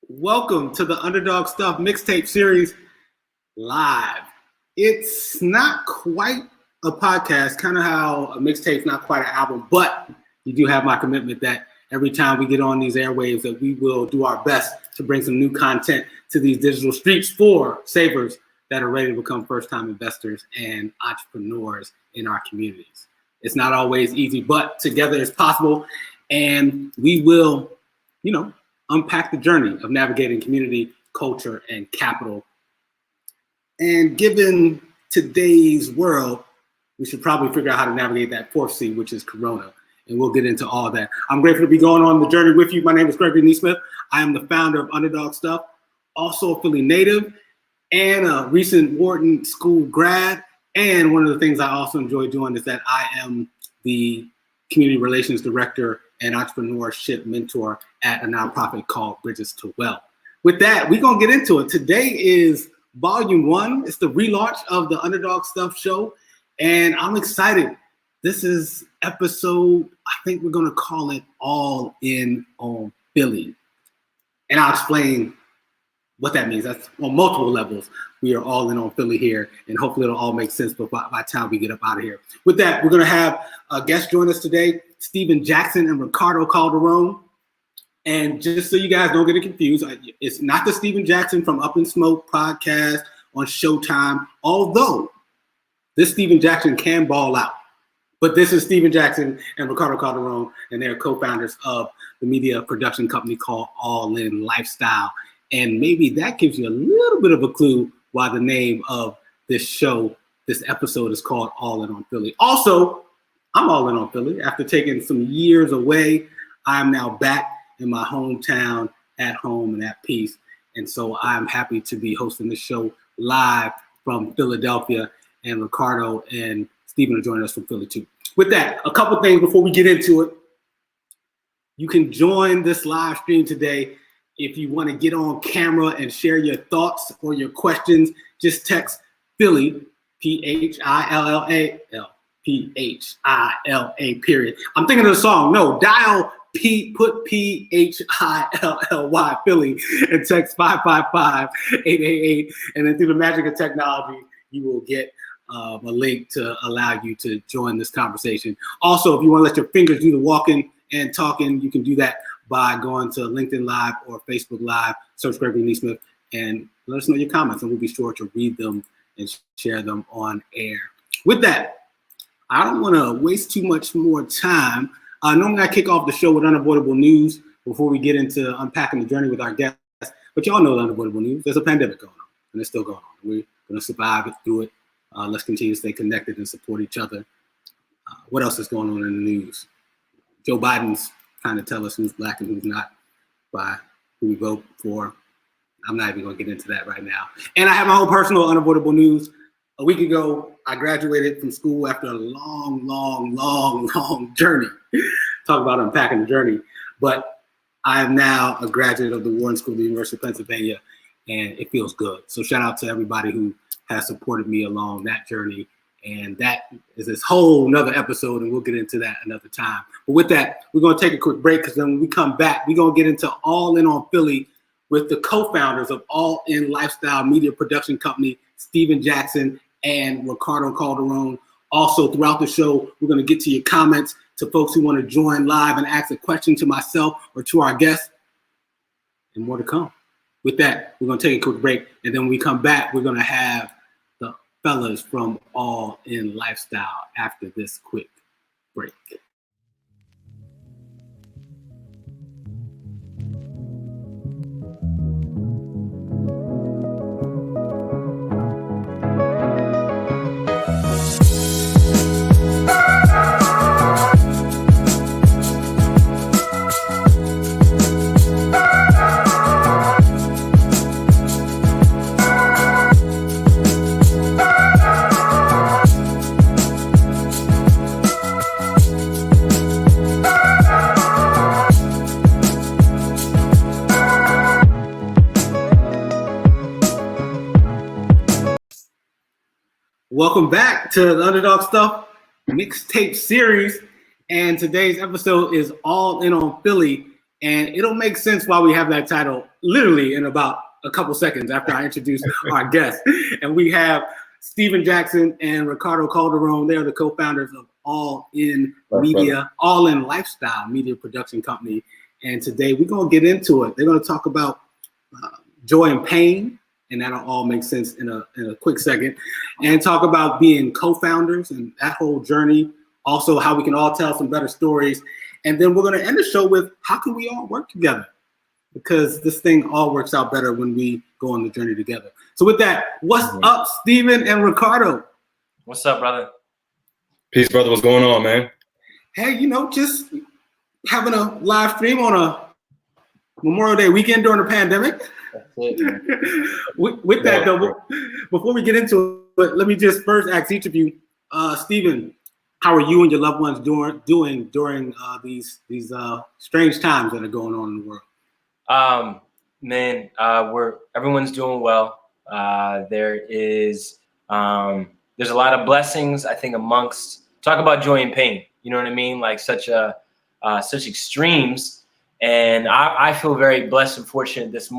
Welcome to the Underdog Stuff Mixtape series live. It's not quite a podcast, kind of how a mixtape's not quite an album, but you do have my commitment that every time we get on these airwaves that we will do our best to bring some new content to these digital streets for savers that are ready to become first-time investors and entrepreneurs in our communities. It's not always easy, but together it's possible, and we will, unpack the journey of navigating community, culture, and capital. And given today's world, we should probably figure out how to navigate that fourth C, which is Corona. And we'll get into all that. I'm grateful to be going on the journey with you. My name is Gregory Neesmith. I am the founder of Underdog Stuff, also a Philly native and a recent Wharton School grad. And one of the things I also enjoy doing is that I am the community relations director and entrepreneurship mentor at a nonprofit called Bridges to Wealth. With that, we're going to get into it. Today is volume 1. It's the relaunch of the Underdog Stuff show, and I'm excited. This is episode, I think we're going to call it All In on Philly. And I'll explain what that means. That's on multiple levels. We are all in on Philly here, and hopefully it'll all make sense by the time we get up out of here. With that, we're going to have a guest join us today, Stephen Jackson and Ricardo Calderon. And just so you guys don't get it confused, it's not the Stephen Jackson from Up in Smoke podcast on Showtime, although this Stephen Jackson can ball out. But this is Stephen Jackson and Ricardo Calderon, and they're co-founders of the media production company called All In Lifestyle. And maybe that gives you a little bit of a clue why the name of this show, this episode, is called All In on Philly. Also, I'm all in on Philly. After taking some years away, I'm now back in my hometown, at home and at peace. And so I'm happy to be hosting this show live from Philadelphia. And Ricardo and Stephen are joining us from Philly too. With that, a couple things before we get into it. You can join this live stream today. If you want to get on camera and share your thoughts or your questions, just text Philly, Philla, Philla, period. I'm thinking of the song. No, dial put Philla, Philly, and text 555-888. And then through the magic of technology, you will get a link to allow you to join this conversation. Also, if you want to let your fingers do the walking and talking, you can do that by going to LinkedIn Live or Facebook Live, search Gregory Neesmith, and let us know your comments, and we'll be sure to read them and share them on air. With that, I don't want to waste too much more time. Normally I kick off the show with unavoidable news before we get into unpacking the journey with our guests, but y'all know the unavoidable news. There's a pandemic going on, and it's still going on. We're going to survive it, through it. Let's continue to stay connected and support each other. What else is going on in the news? Joe Biden's trying to tell us who's black and who's not by who we vote for. I'm not even going to get into that right now. And I have my own personal unavoidable news. A week ago, I graduated from school after a long journey. Talk about unpacking the journey. But I am now a graduate of the Wharton School of the University of Pennsylvania, and it feels good. So shout out to everybody who has supported me along that journey. And that is this whole nother episode, and we'll get into that another time. But with that, we're going to take a quick break, because then when we come back, we're going to get into All In on Philly with the co-founders of All In Lifestyle Media Production Company, Stephen Jackson and Ricardo Calderon. Also, throughout the show, we're going to get to your comments, to folks who want to join live and ask a question to myself or to our guests, and more to come. With that, we're going to take a quick break, and then when we come back, we're going to have the fellas from All In Lifestyle after this quick break. Welcome back to the Underdog Stuff Mixtape series. And today's episode is All In on Philly. And it'll make sense why we have that title literally in about a couple seconds after I introduce our guest. And we have Steven Jackson and Ricardo Calderon. They're the co-founders of All In Media, All In Lifestyle Media Production Company. And today we're going to get into it. They're going to talk about joy and pain, and that'll all make sense in a quick second, and talk about being co-founders and that whole journey. Also, how we can all tell some better stories. And then we're going to end the show with how can we all work together? Because this thing all works out better when we go on the journey together. So with that, what's up, Steven and Ricardo? What's up, brother? Peace, brother. What's going on, man? Hey, just having a live stream on a Memorial Day weekend during the pandemic. with that, though, before we get into it, let me just first ask each of you, Steven, how are you and your loved ones doing during these strange times that are going on in the world? Man, everyone's doing well. There's a lot of blessings, I think, amongst talk about joy and pain. You know what I mean? Like such extremes. And I feel very blessed and fortunate this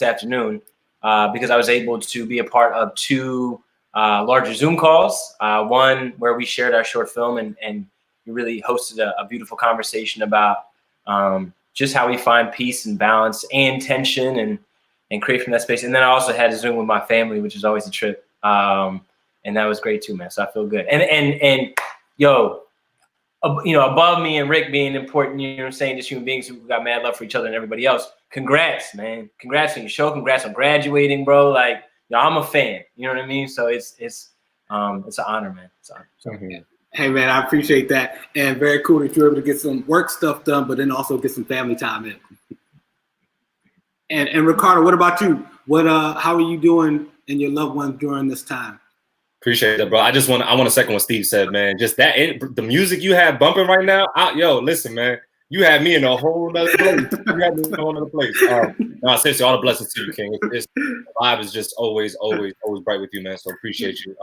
afternoon, because I was able to be a part of two larger Zoom calls. One where we shared our short film and we really hosted a beautiful conversation about just how we find peace and balance and tension and create from that space. And then I also had a Zoom with my family, which is always a trip. And that was great too, man. So I feel good. And above me and Rick being important, you know what I'm saying, just human beings who got mad love for each other and everybody else. Congrats, man. Congrats on your show. Congrats on graduating, bro. Like, I'm a fan. You know what I mean? So it's an honor, man. It's an honor. So, Hey, man, I appreciate that. And very cool that you're able to get some work stuff done, but then also get some family time in. And Ricardo, what about you? How are you doing and your loved ones during this time? Appreciate that, bro. I want to second what Steve said, man. Just the music you have bumping right now. Listen, man. You had me in a whole other place. No, seriously, all the blessings to you, King. The vibe is just always bright with you, man. So appreciate you.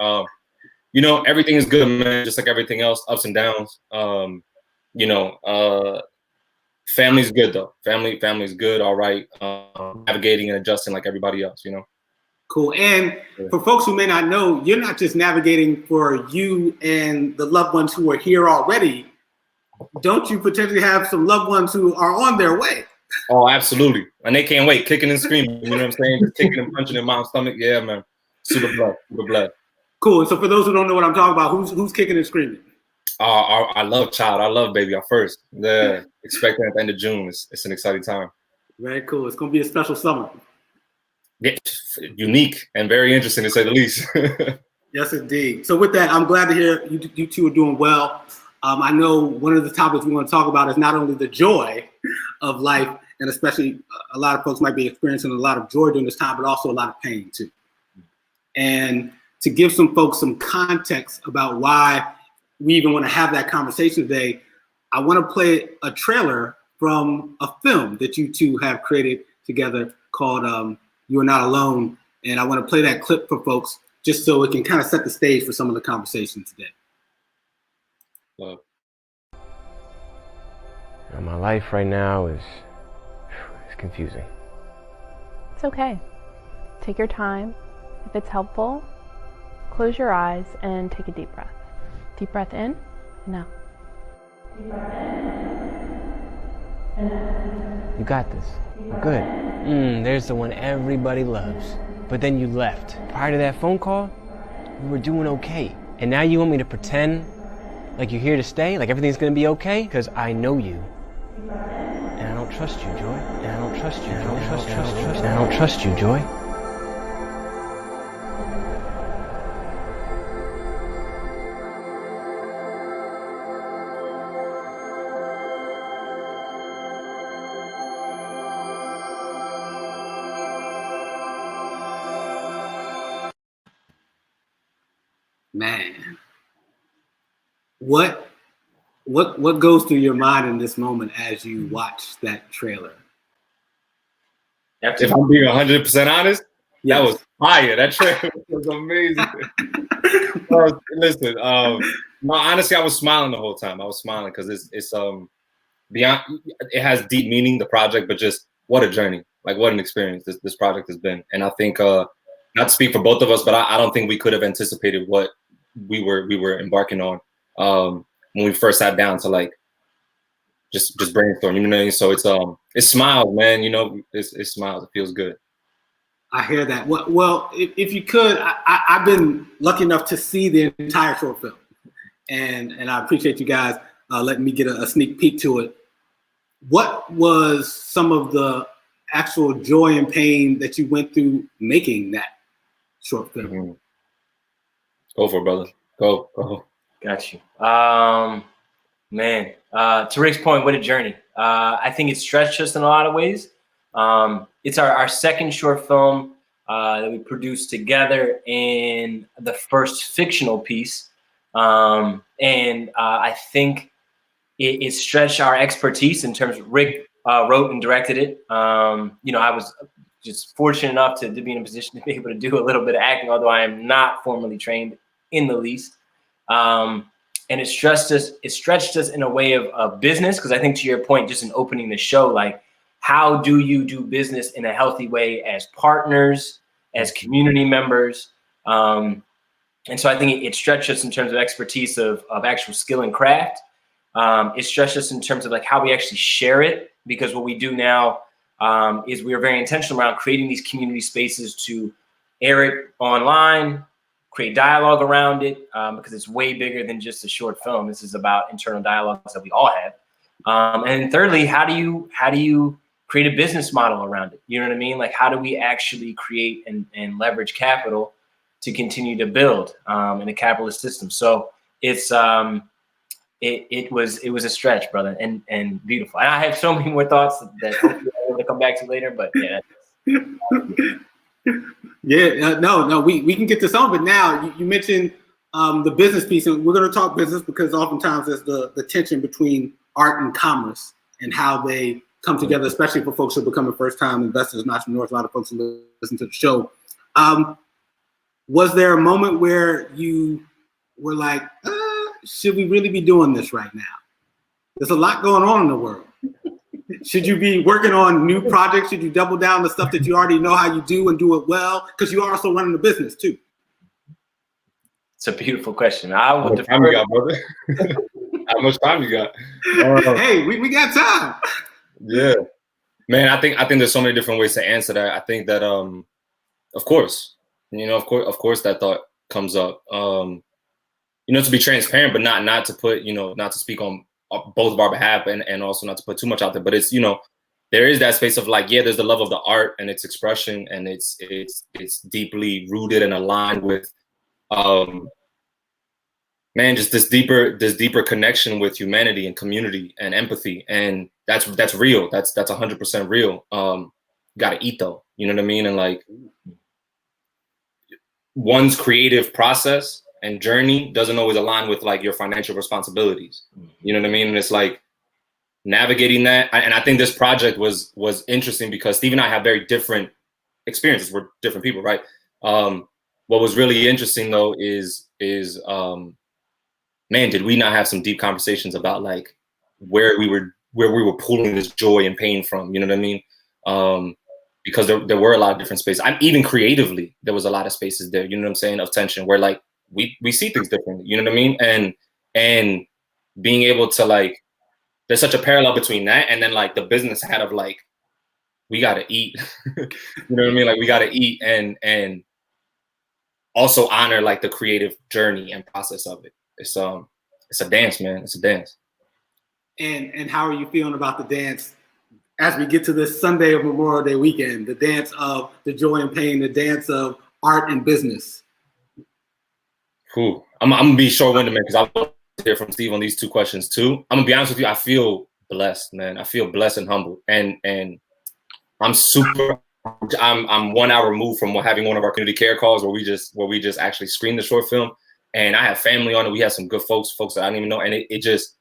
Everything is good, man. Just like everything else, ups and downs. Family's good though. Family's good. All right. Navigating and adjusting like everybody else. Cool. And for folks who may not know, you're not just navigating for you and the loved ones who are here already. Don't you potentially have some loved ones who are on their way? Oh, absolutely. And they can't wait, kicking and screaming. You know what I'm saying? Just kicking and punching in mom's stomach. Yeah, man. Super blood. Cool. And so for those who don't know what I'm talking about, who's kicking and screaming? I love child. I love baby. Our first. Yeah. Expecting at the end of June. It's an exciting time. Very cool. It's going to be a special summer. Yeah, unique and very interesting to say the least. Yes, indeed. So with that, I'm glad to hear you two are doing well. I know one of the topics we want to talk about is not only the joy of life, and especially a lot of folks might be experiencing a lot of joy during this time, but also a lot of pain too. And to give some folks some context about why we even want to have that conversation today, I want to play a trailer from a film that you two have created together called You Are Not Alone. And I want to play that clip for folks just so it can kind of set the stage for some of the conversation today. Love. My life right now is confusing. It's okay. Take your time. If it's helpful, close your eyes and take a deep breath. Deep breath in and out. Deep breath in and out. You got this. Good. There's the one everybody loves. But then you left. Prior to that phone call, we were doing okay. And now you want me to pretend like you're here to stay? Like everything's gonna be okay? Because I know you. And I don't trust you, Joy. And I don't trust you. And I don't trust you. And I don't trust you, Joy. Man, what goes through your mind in this moment as you watch that trailer? If I'm being 100% honest, that was fire. That trailer was amazing. Listen, honestly, I was smiling the whole time. I was smiling because it's beyond, it has deep meaning, the project, but just what a journey, like what an experience this project has been. And I think, not to speak for both of us, but I don't think we could have anticipated what we were embarking on when we first sat down to like just brainstorm, you know what I mean? So it's smiles, man, you know, it's smiles. It feels good. I hear that. Well, if you could, I've been lucky enough to see the entire short film, and I appreciate you guys letting me get a sneak peek to it. What was some of the actual joy and pain that you went through making that short film? Mm-hmm. Go for it, brother. Go. Got you. Man, to Rick's point, what a journey. I think it stretched us in a lot of ways. It's our second short film that we produced together, in the first fictional piece. And I think it stretched our expertise in terms of Rick wrote and directed it. You know, I was just fortunate enough to be in a position to be able to do a little bit of acting, although I am not formally trained in the least. And it stretched us in a way of business, because I think, to your point, just in opening the show, like, how do you do business in a healthy way as partners, as community members? And so I think it stretched us in terms of expertise of actual skill and craft. It stretched us in terms of like how we actually share it, because what we do now is we are very intentional around creating these community spaces to air it online, create dialogue around it, because it's way bigger than just a short film. This is about internal dialogues that we all have. And thirdly, how do you create a business model around it? You know what I mean? Like, how do we actually create and leverage capital to continue to build in a capitalist system? So it's it was a stretch, brother, and beautiful. And I have so many more thoughts that hopefully I will come back to later. But yeah. Yeah, no, we can get to some of it now. You mentioned the business piece, and we're going to talk business because oftentimes there's the tension between art and commerce and how they come together, especially for folks who are becoming first-time investors and entrepreneurs. A lot of folks who listen to the show. Was there a moment where you were like, should we really be doing this right now? There's a lot going on in the world. Should you be working on new projects? Should you double down the stuff that you already know how you do and do it well? Because you are also running the business too. It's a beautiful question. I will defer. How much time you got, brother? How much time you got? Hey, we got time. Yeah, man. I think there's so many different ways to answer that. I think that of course, of course that thought comes up. To be transparent, but not to put, not to speak on both of our behalf, and also not to put too much out there. But it's, there is that space of like, yeah, there's the love of the art and its expression, and it's deeply rooted and aligned with, just this deeper connection with humanity and community and empathy, and that's real. That's 100% real. Gotta eat though, you know what I mean? And like, one's creative process and journey doesn't always align with like your financial responsibilities. You know what I mean? And it's like navigating that. And I think this project was interesting because Steve and I have very different experiences. We're different people, right? What was really interesting though is man, did we not have some deep conversations about like where we were pulling this joy and pain from, you know what I mean? Because there were a lot of different spaces. Even creatively, there was a lot of spaces there, you know what I'm saying, of tension where like we see things differently, you know what I mean? And being able to like, there's such a parallel between that and then like the business hat of like, we gotta eat, you know what I mean? Like we gotta eat and also honor like the creative journey and process of it. It's a dance, man. It's a dance. And how are you feeling about the dance as we get to this Sunday of Memorial Day weekend? The dance of the joy and pain, the dance of art and business. Cool. I'm gonna be short-winded, man, because I want to hear from Steve on these two questions too. I'm gonna be honest with you. I feel blessed, man. I feel blessed and humbled, and I'm super. I'm 1 hour removed from having one of our community care calls where we just actually screened the short film, and I have family on it. We have some good folks that I didn't even know, and it just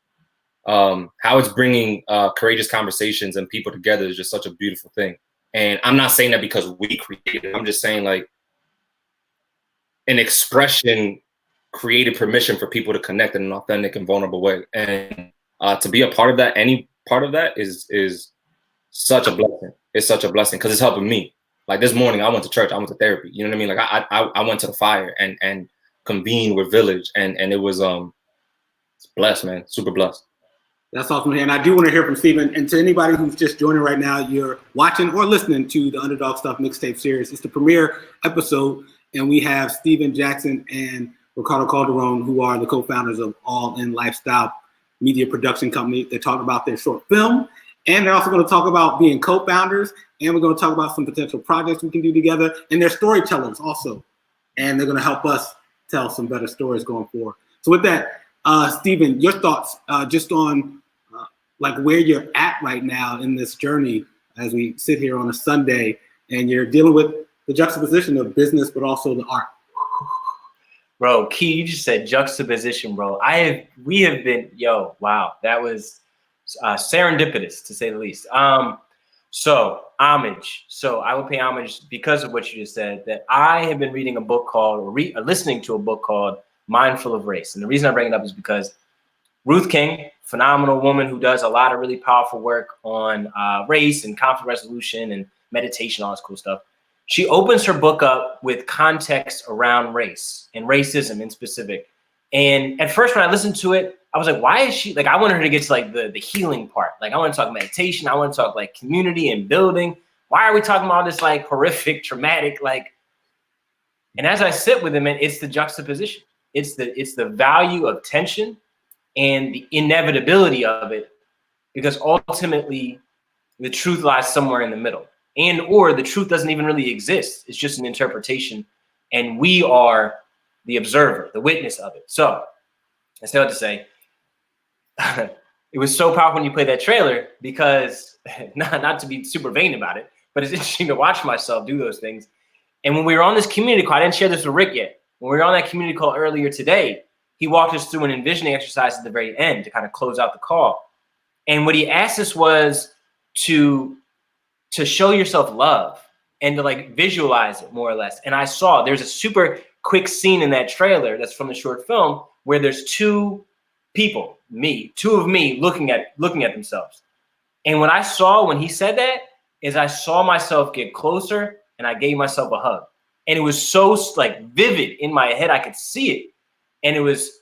how it's bringing courageous conversations and people together is just such a beautiful thing. And I'm not saying that because we created it. I'm just saying like an expression created permission for people to connect in an authentic and vulnerable way. And to be a part of that, any part of that is such a blessing. It's such a blessing because it's helping me. Like this morning, I went to church. I went to therapy. You know what I mean? Like I went to the fire and convened with Village, and it was it's blessed, man. Super blessed. That's awesome to hear. And I do want to hear from Steven. And to anybody who's just joining right now, you're watching or listening to the Underdog Stuff Mixtape series. It's the premiere episode, and we have Steven Jackson and Ricardo Calderon, who are the co-founders of All In Lifestyle media production company. They talk about their short film, and they're also going to talk about being co-founders, and we're going to talk about some potential projects we can do together, and they're storytellers also, and they're going to help us tell some better stories going forward. So with that, Steven, your thoughts just on like where you're at right now in this journey as we sit here on a Sunday and you're dealing with the juxtaposition of business, but also the art. Bro, Key, you just said juxtaposition, bro. We have been, wow, that was serendipitous to say the least. So homage. So I would pay homage because of what you just said, that I have been reading a book called, or listening to a book called Mindful of Race. And the reason I bring it up is because Ruth King, phenomenal woman who does a lot of really powerful work on race and conflict resolution and meditation, all this cool stuff. She opens her book up with context around race and racism in specific. And at first when I listened to it, I was like, why is she, like, I wanted her to get to like the healing part. Like I want to talk meditation. I want to talk like community and building. Why are we talking about this like horrific, traumatic, like, and as I sit with him, it's the juxtaposition. It's the value of tension and the inevitability of it, because ultimately the truth lies somewhere in the middle, and or the truth doesn't even really exist. It's just an interpretation, and we are the observer, the witness of it. So I still have to say, it was so powerful when you played that trailer, because not to be super vain about it, but it's interesting to watch myself do those things. And when we were on this community call, I didn't share this with Rick yet. When we were on that community call earlier today, he walked us through an envisioning exercise at the very end to kind of close out the call. And what he asked us was to show yourself love and to like visualize it more or less. And I saw there's a super quick scene in that trailer that's from the short film where there's two people, two of me looking at themselves. And what I saw when he said that is I saw myself get closer and I gave myself a hug. And it was so like vivid in my head. I could see it. And it was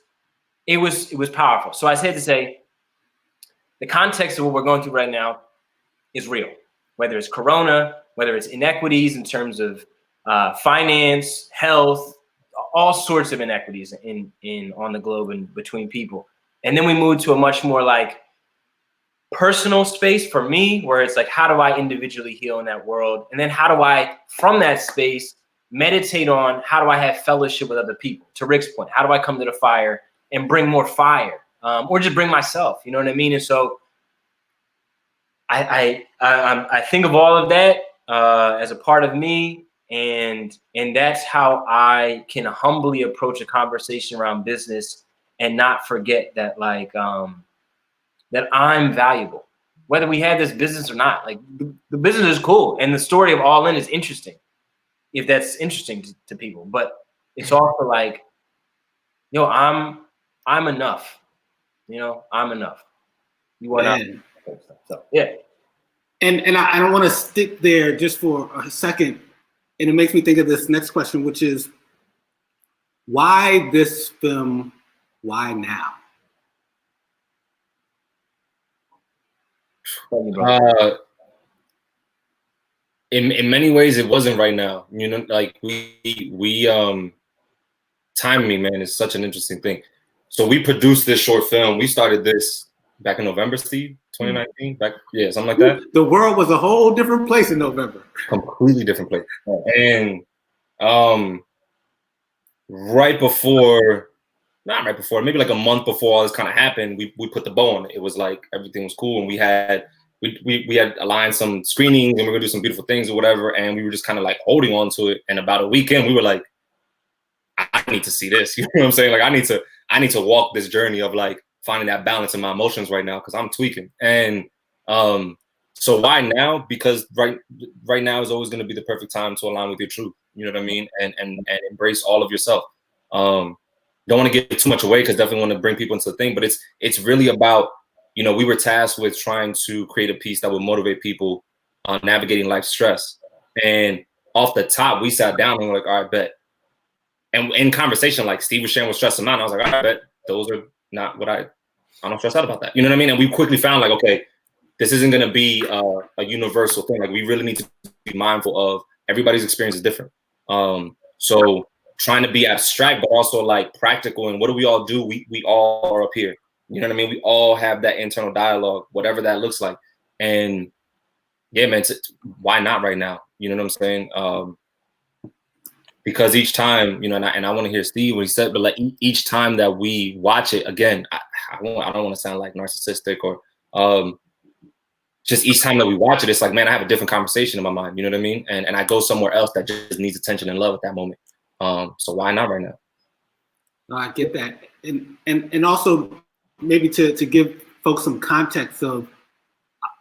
powerful. So I said to say, the context of what we're going through right now is real. Whether it's Corona, whether it's inequities in terms of finance, health, all sorts of inequities on the globe and between people. And then we moved to a much more like personal space for me, where it's like, how do I individually heal in that world? And then how do I, from that space, meditate on how do I have fellowship with other people? To Rick's point, how do I come to the fire and bring more fire, or just bring myself? You know what I mean? And so I think of all of that as a part of me, and that's how I can humbly approach a conversation around business and not forget that like that I'm valuable, whether we have this business or not. Like the business is cool, and the story of All In is interesting, if that's interesting to people. But it's also like, I'm enough. I'm enough. You want to, so yeah. And I don't want to stick there just for a second. And it makes me think of this next question, which is, why this film? Why now? In many ways, it wasn't right now. Like we timing, man, is such an interesting thing. So we produced this short film. We started this back in November, Steve, 2019. Something like that. The world was a whole different place in November. Completely different place. And maybe like a month before all this kind of happened, we put the bow on it. It was like everything was cool, and we had aligned some screenings, and we were gonna do some beautiful things or whatever, and we were just kind of like holding on to it. And about a weekend, we were like, I need to see this. You know what I'm saying? Like I need to walk this journey of like finding that balance in my emotions right now, because I'm tweaking. And so why now? Because right now is always going to be the perfect time to align with your truth. You know what I mean? And embrace all of yourself. Don't want to give too much away, because definitely want to bring people into the thing. But it's really about you know, we were tasked with trying to create a piece that would motivate people on navigating life stress. And off the top, we sat down and we're like, all right, bet. And in conversation, like Steve was sharing with stress and mine, I was like, all right, bet those are not what I don't stress out about that. You know what I mean? And we quickly found like, okay, this isn't going to be a universal thing. Like we really need to be mindful of everybody's experience is different. So trying to be abstract, but also like practical. And what do we all do? We all are up here. You know what I mean? We all have that internal dialogue, whatever that looks like. And yeah, man, why not right now? You know what I'm saying? Because each time, you know, and I want to hear Steve when he said, but like each time that we watch it again, I don't want to sound like narcissistic or just each time that we watch it, it's like, man, I have a different conversation in my mind. You know what I mean? And I go somewhere else that just needs attention and love at that moment. So why not right now? No, I get that. And also maybe to give folks some context of,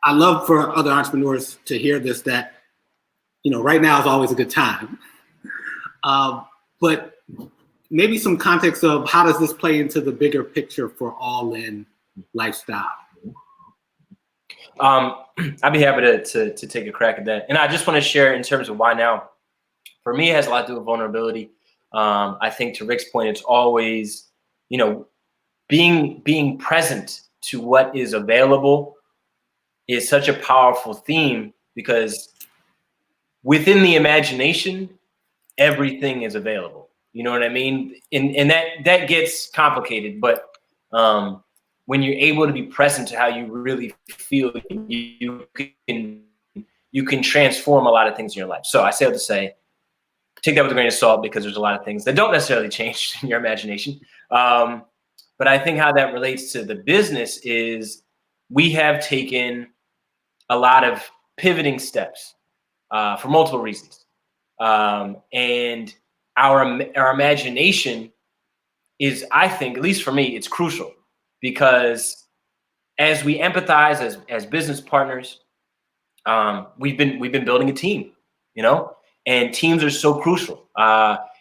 I love for other entrepreneurs to hear this, that, you know, right now is always a good time. But maybe some context of how does this play into the bigger picture for All In Lifestyle? I'd be happy to take a crack at that. And I just want to share in terms of why now. For me, it has a lot to do with vulnerability. I think to Rick's point, it's always, you know, being present to what is available is such a powerful theme, because within the imagination, everything is available. You know what I mean? And that gets complicated, but when you're able to be present to how you really feel, you can transform a lot of things in your life. So I say what to say, take that with a grain of salt, because there's a lot of things that don't necessarily change in your imagination. But I think how that relates to the business is we have taken a lot of pivoting steps for multiple reasons. And our imagination is, I think, at least for me, it's crucial, because as we empathize as business partners, we've been building a team, you know, and teams are so crucial.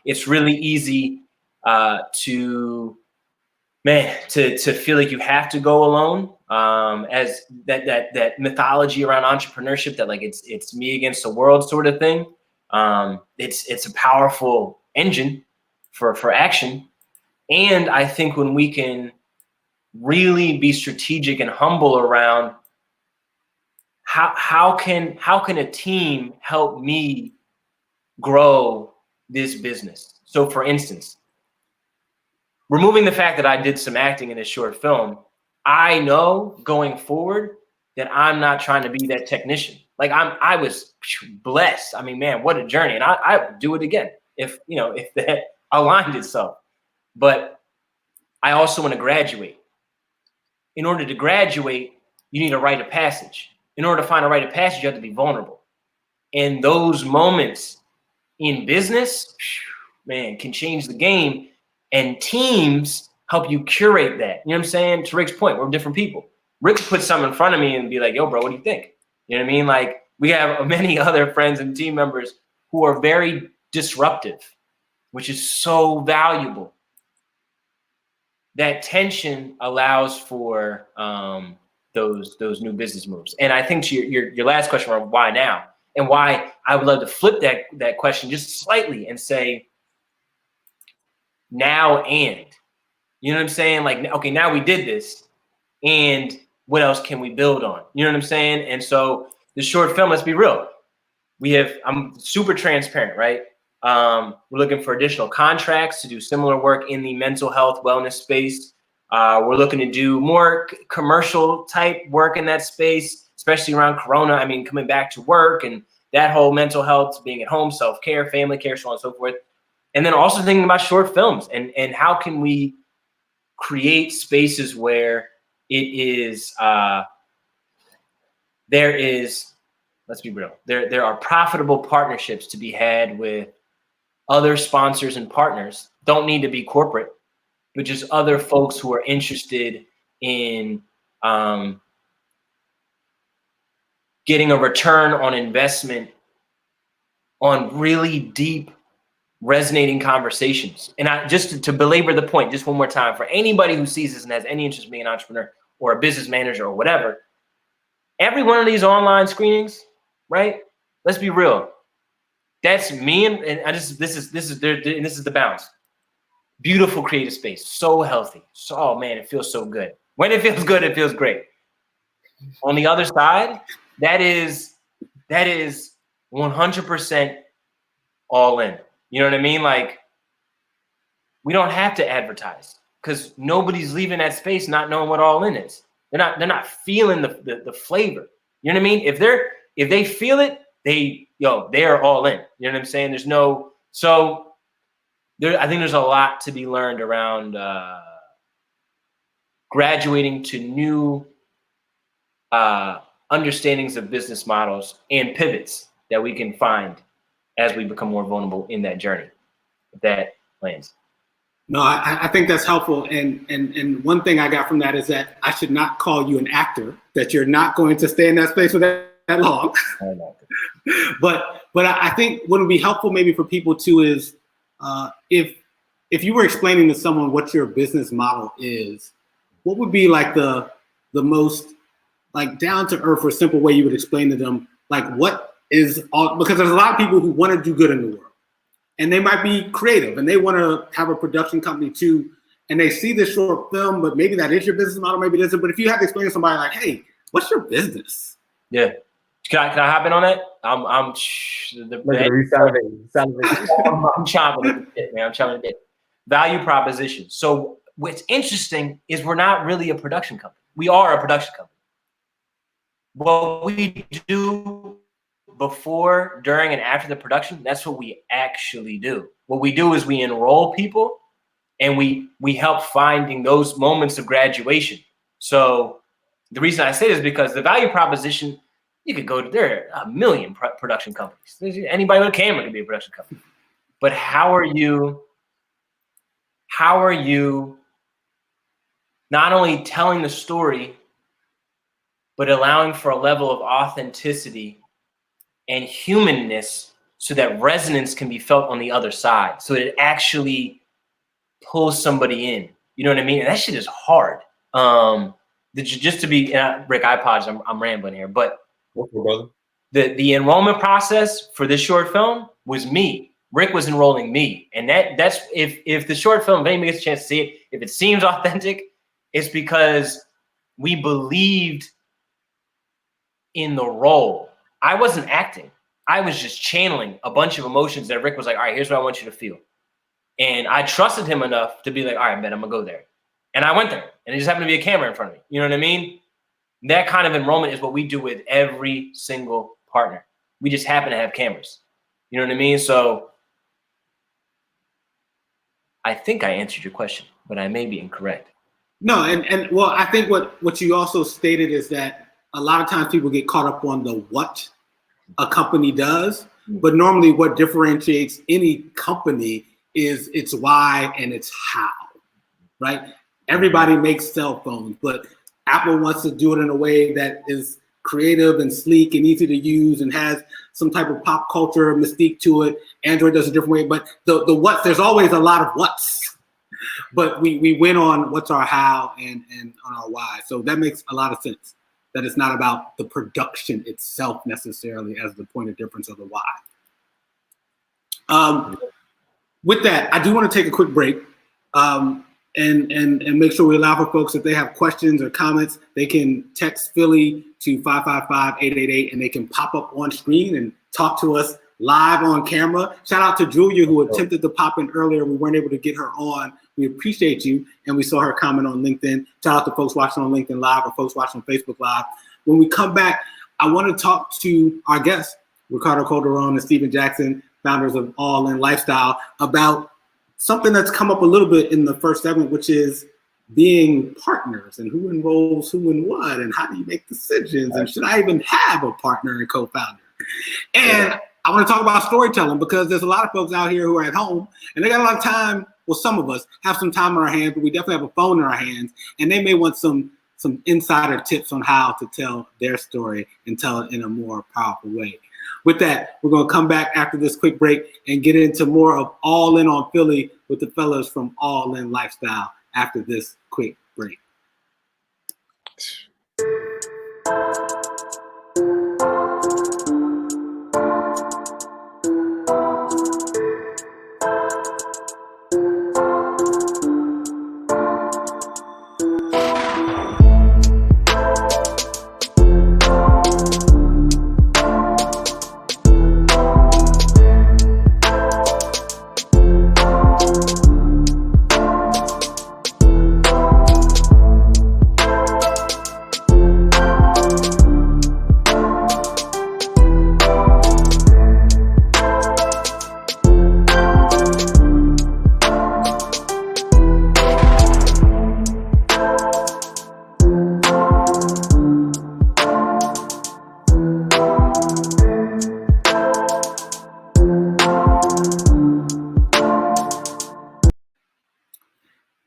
It's really easy to feel like you have to go alone. As that mythology around entrepreneurship, that like it's me against the world sort of thing. It's a powerful engine for action. And I think when we can really be strategic and humble around how can a team help me grow this business? So for instance, removing the fact that I did some acting in this short film, I know going forward that I'm not trying to be that technician. Like I was blessed. I mean, man, what a journey. And I would do it again if that aligned itself. But I also want to graduate. In order to graduate, you need a rite of passage. In order to find a rite of passage, you have to be vulnerable. And those moments in business, man, can change the game. And teams help you curate that. You know what I'm saying? To Rick's point, we're different people. Rick could put something in front of me and be like, yo, bro, what do you think? You know what I mean? Like, we have many other friends and team members who are very disruptive, which is so valuable. That tension allows for those new business moves. And I think to your last question around why now, and why I would love to flip that question just slightly and say, now and, you know what I'm saying? Like, okay, now we did this, and what else can we build on? You know what I'm saying? And so the short film, let's be real. I'm super transparent, right? We're looking for additional contracts to do similar work in the mental health wellness space. We're looking to do more commercial type work in that space, especially around Corona. I mean, coming back to work and that whole mental health, being at home, self-care, family care, so on and so forth. And then also thinking about short films and how can we create spaces where it is, let's be real, there are profitable partnerships to be had with other sponsors and partners. Don't need to be corporate, but just other folks who are interested in getting a return on investment on really deep, resonating conversations. And just to belabor the point just one more time, for anybody who sees this and has any interest in being an entrepreneur or a business manager or whatever, every one of these online screenings, right? Let's be real. That's me, and I just this is the bounce. Beautiful creative space, so healthy. So, oh man, it feels so good. When it feels good, it feels great. On the other side, that is 100% all in. You know what I mean? Like, we don't have to advertise because nobody's leaving that space not knowing what all in is. They're not feeling the flavor. You know what I mean? If they feel it, they are all in. You know what I'm saying? I think there's a lot to be learned around graduating to new understandings of business models and pivots that we can find as we become more vulnerable in that journey. If that lands. No, I think that's helpful. And one thing I got from that is that I should not call you an actor, that you're not going to stay in that space for that long. But I think what would be helpful maybe for people too is if you were explaining to someone what your business model is, what would be like the most like down to earth or simple way you would explain to them like what is all, because there's a lot of people who want to do good in the world. And they might be creative and they want to have a production company too. And they see this short film, but maybe that is your business model, maybe it isn't. But if you have to explain to somebody like, hey, what's your business? Yeah. Can I hop in on that? I'm chomping at the bit, man. I'm chomping at the bit. Value proposition. So what's interesting is we're not really a production company. We are a production company. What we do before, during, and after the production, that's what we actually do. What we do is we enroll people and we help finding those moments of graduation. So the reason I say this is because the value proposition, you could go to, there are a million production companies. Anybody with a camera could be a production company. But how are you not only telling the story, but allowing for a level of authenticity and humanness so that resonance can be felt on the other side, so it actually pulls somebody in. You know what I mean? And that shit is hard. Just to be, Rick, I apologize, I'm rambling here, but the enrollment process for this short film was me. Rick was enrolling me, and that's if the short film, if anybody gets a chance to see it, if it seems authentic, it's because we believed in the role. I wasn't acting. I was just channeling a bunch of emotions that Rick was like, all right, here's what I want you to feel. And I trusted him enough to be like, all right, man, I'm gonna go there. And I went there, and it just happened to be a camera in front of me. You know what I mean? That kind of enrollment is what we do with every single partner. We just happen to have cameras. You know what I mean? So I think I answered your question, but I may be incorrect. No, and well, I think what you also stated is that a lot of times people get caught up on the what a company does, but normally what differentiates any company is its why and its how, right? Everybody makes cell phones, but Apple wants to do it in a way that is creative and sleek and easy to use and has some type of pop culture mystique to it. Android does a different way, but the what's, there's always a lot of what's, but we win on what's our how and on our why. So that makes a lot of sense, that it's not about the production itself necessarily as the point of difference of the why. With that, I do want to take a quick break and make sure we allow for folks, if they have questions or comments, they can text Philly to 555-888 and they can pop up on screen and talk to us live on camera. Shout out to Julia, who attempted to pop in earlier. We weren't able to get her on. We appreciate you. And we saw her comment on LinkedIn. Shout out to folks watching on LinkedIn Live or folks watching on Facebook Live. When we come back, I want to talk to our guests, Ricardo Calderon and Stephen Jackson, founders of All In Lifestyle, about something that's come up a little bit in the first segment, which is being partners and who enrolls who in what and how do you make decisions and should I even have a partner and co-founder? And I want to talk about storytelling because there's a lot of folks out here who are at home and they got a lot of time. Well, some of us have some time on our hands, but we definitely have a phone in our hands, and they may want some insider tips on how to tell their story and tell it in a more powerful way. With that, we're going to come back after this quick break and get into more of All In on Philly with the fellas from All In Lifestyle after this quick break.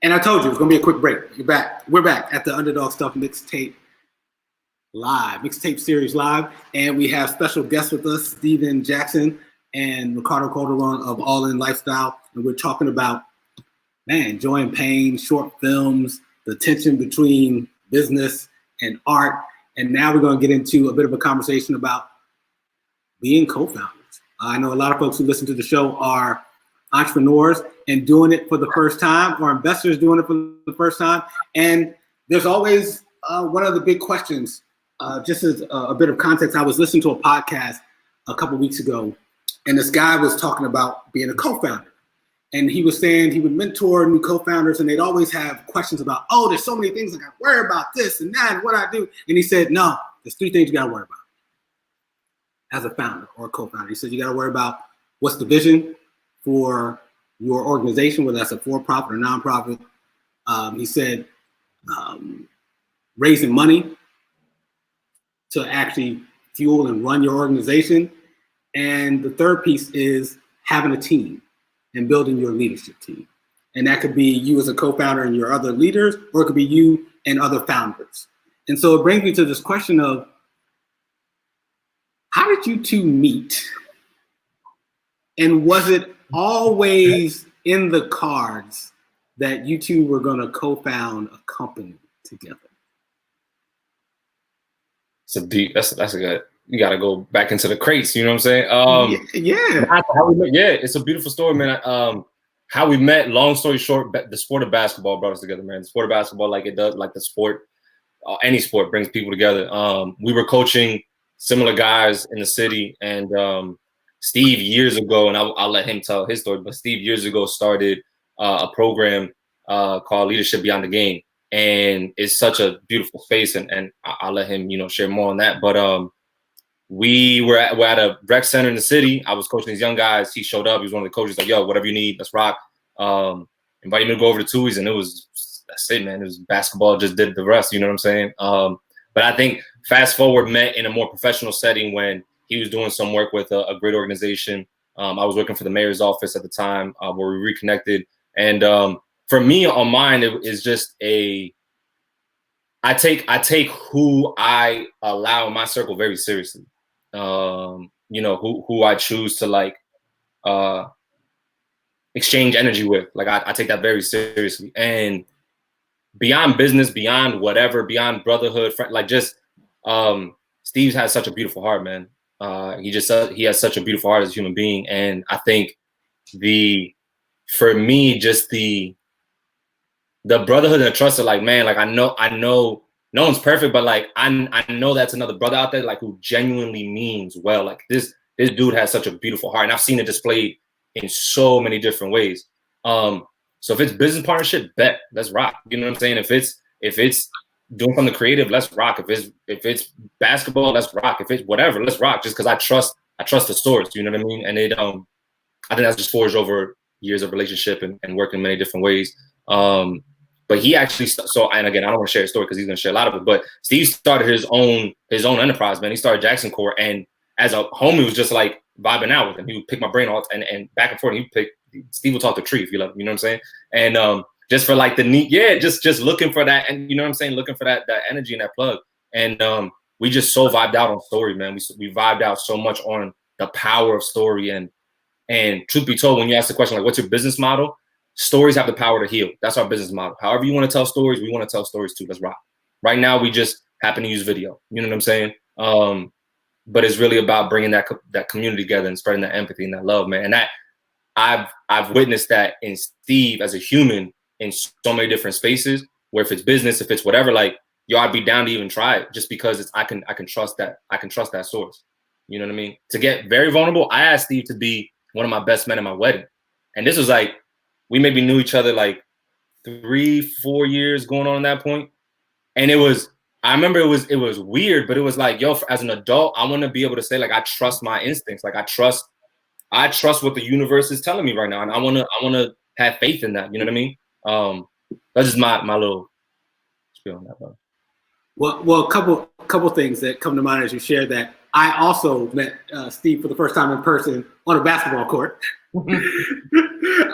And I told you it's gonna be a quick break. You're back. We're back at the Underdog Stuff Mixtape Live, Mixtape Series Live, and we have special guests with us, Steven Jackson and Ricardo Calderon of All In Lifestyle, and we're talking about, man, joy and pain, short films, the tension between business and art, and now we're going to get into a bit of a conversation about being co-founders. I know a lot of folks who listen to the show are entrepreneurs and doing it for the first time, or investors doing it for the first time, and there's always one of the big questions. Just as a bit of context, I was listening to a podcast a couple weeks ago, and this guy was talking about being a co-founder. And he was saying he would mentor new co-founders, and they'd always have questions about, oh, there's so many things I got to worry about, this and that, and what I do. And he said, no, there's 3 things you got to worry about as a founder or a co-founder. He said you got to worry about what's the vision for your organization, whether that's a for-profit or nonprofit. He said raising money to actually fuel and run your organization. And the third piece is having a team and building your leadership team. And that could be you as a co-founder and your other leaders, or it could be you and other founders. And so it brings me to this question of, how did you two meet? And was it always in the cards that you two were going to co-found a company together? That's a good. You got to go back into the crates. You know what I'm saying? Yeah. It's a beautiful story, man. How we met. Long story short, the sport of basketball brought us together, man. The sport of basketball, like it does, like the sport, any sport brings people together. We were coaching similar guys in the city, and Steve years ago, and I'll let him tell his story. But Steve years ago started a program called Leadership Beyond the Game. And it's such a beautiful space, and I'll let him, share more on that. But we're at a rec center in the city. I was coaching these young guys. He showed up. He was one of the coaches, like, yo, whatever you need, let's rock. Invited me to go over to Tui's, and that's it, man. It was basketball, just did the rest. You know what I'm saying? But I think fast forward, met in a more professional setting when he was doing some work with a great organization. I was working for the mayor's office at the time, where we reconnected. And for me, on mine, it is just I take who I allow in my circle very seriously. Who I choose to exchange energy with. Like I take that very seriously. And beyond business, beyond whatever, beyond brotherhood, Steve has such a beautiful heart, man. He has such a beautiful heart as a human being. And I think for me, just the brotherhood and the trust are like, man, like I know no one's perfect, but like I know that's another brother out there like who genuinely means well. Like this dude has such a beautiful heart, and I've seen it displayed in so many different ways. So if it's business partnership, bet, let's rock. You know what I'm saying? If it's doing something creative, let's rock. If it's basketball, let's rock. If it's whatever, let's rock. Just because I trust the source. You know what I mean? And I think that's just forged over years of relationship and working in many different ways. But he actually, and again, I don't want to share his story because he's going to share a lot of it, but Steve started his own enterprise, man. He started Jackson Core, and as a homie was just like vibing out with him. He would pick my brain all and back and forth. Steve would talk to Tree, if you love, you know what I'm saying? And just for like the neat, just looking for that, and you know what I'm saying, looking for that energy and that plug. And we just so vibed out on story, man. We vibed out so much on the power of story. And truth be told, when you ask the question, like, what's your business model? Stories have the power to heal. That's our business model. However you want to tell stories, we want to tell stories too. Let's rock. Right now, we just happen to use video. You know what I'm saying? But it's really about bringing that community together and spreading that empathy and that love, man. And that I've witnessed that in Steve as a human in so many different spaces. Where if it's business, if it's whatever, like, yo, I'd be down to even try it just because I can trust that. I can trust that source. You know what I mean? To get very vulnerable, I asked Steve to be one of my best men at my wedding, and this was like, we maybe knew each other like 3-4 years going on at that point. And I remember it was weird, but it was like, yo, as an adult, I want to be able to say, like, I trust my instincts. Like I trust what the universe is telling me right now. And I want to have faith in that. You know what I mean? That's just my little spiel on that, bro. Well, a couple things that come to mind as you share that. I also met Steve for the first time in person on a basketball court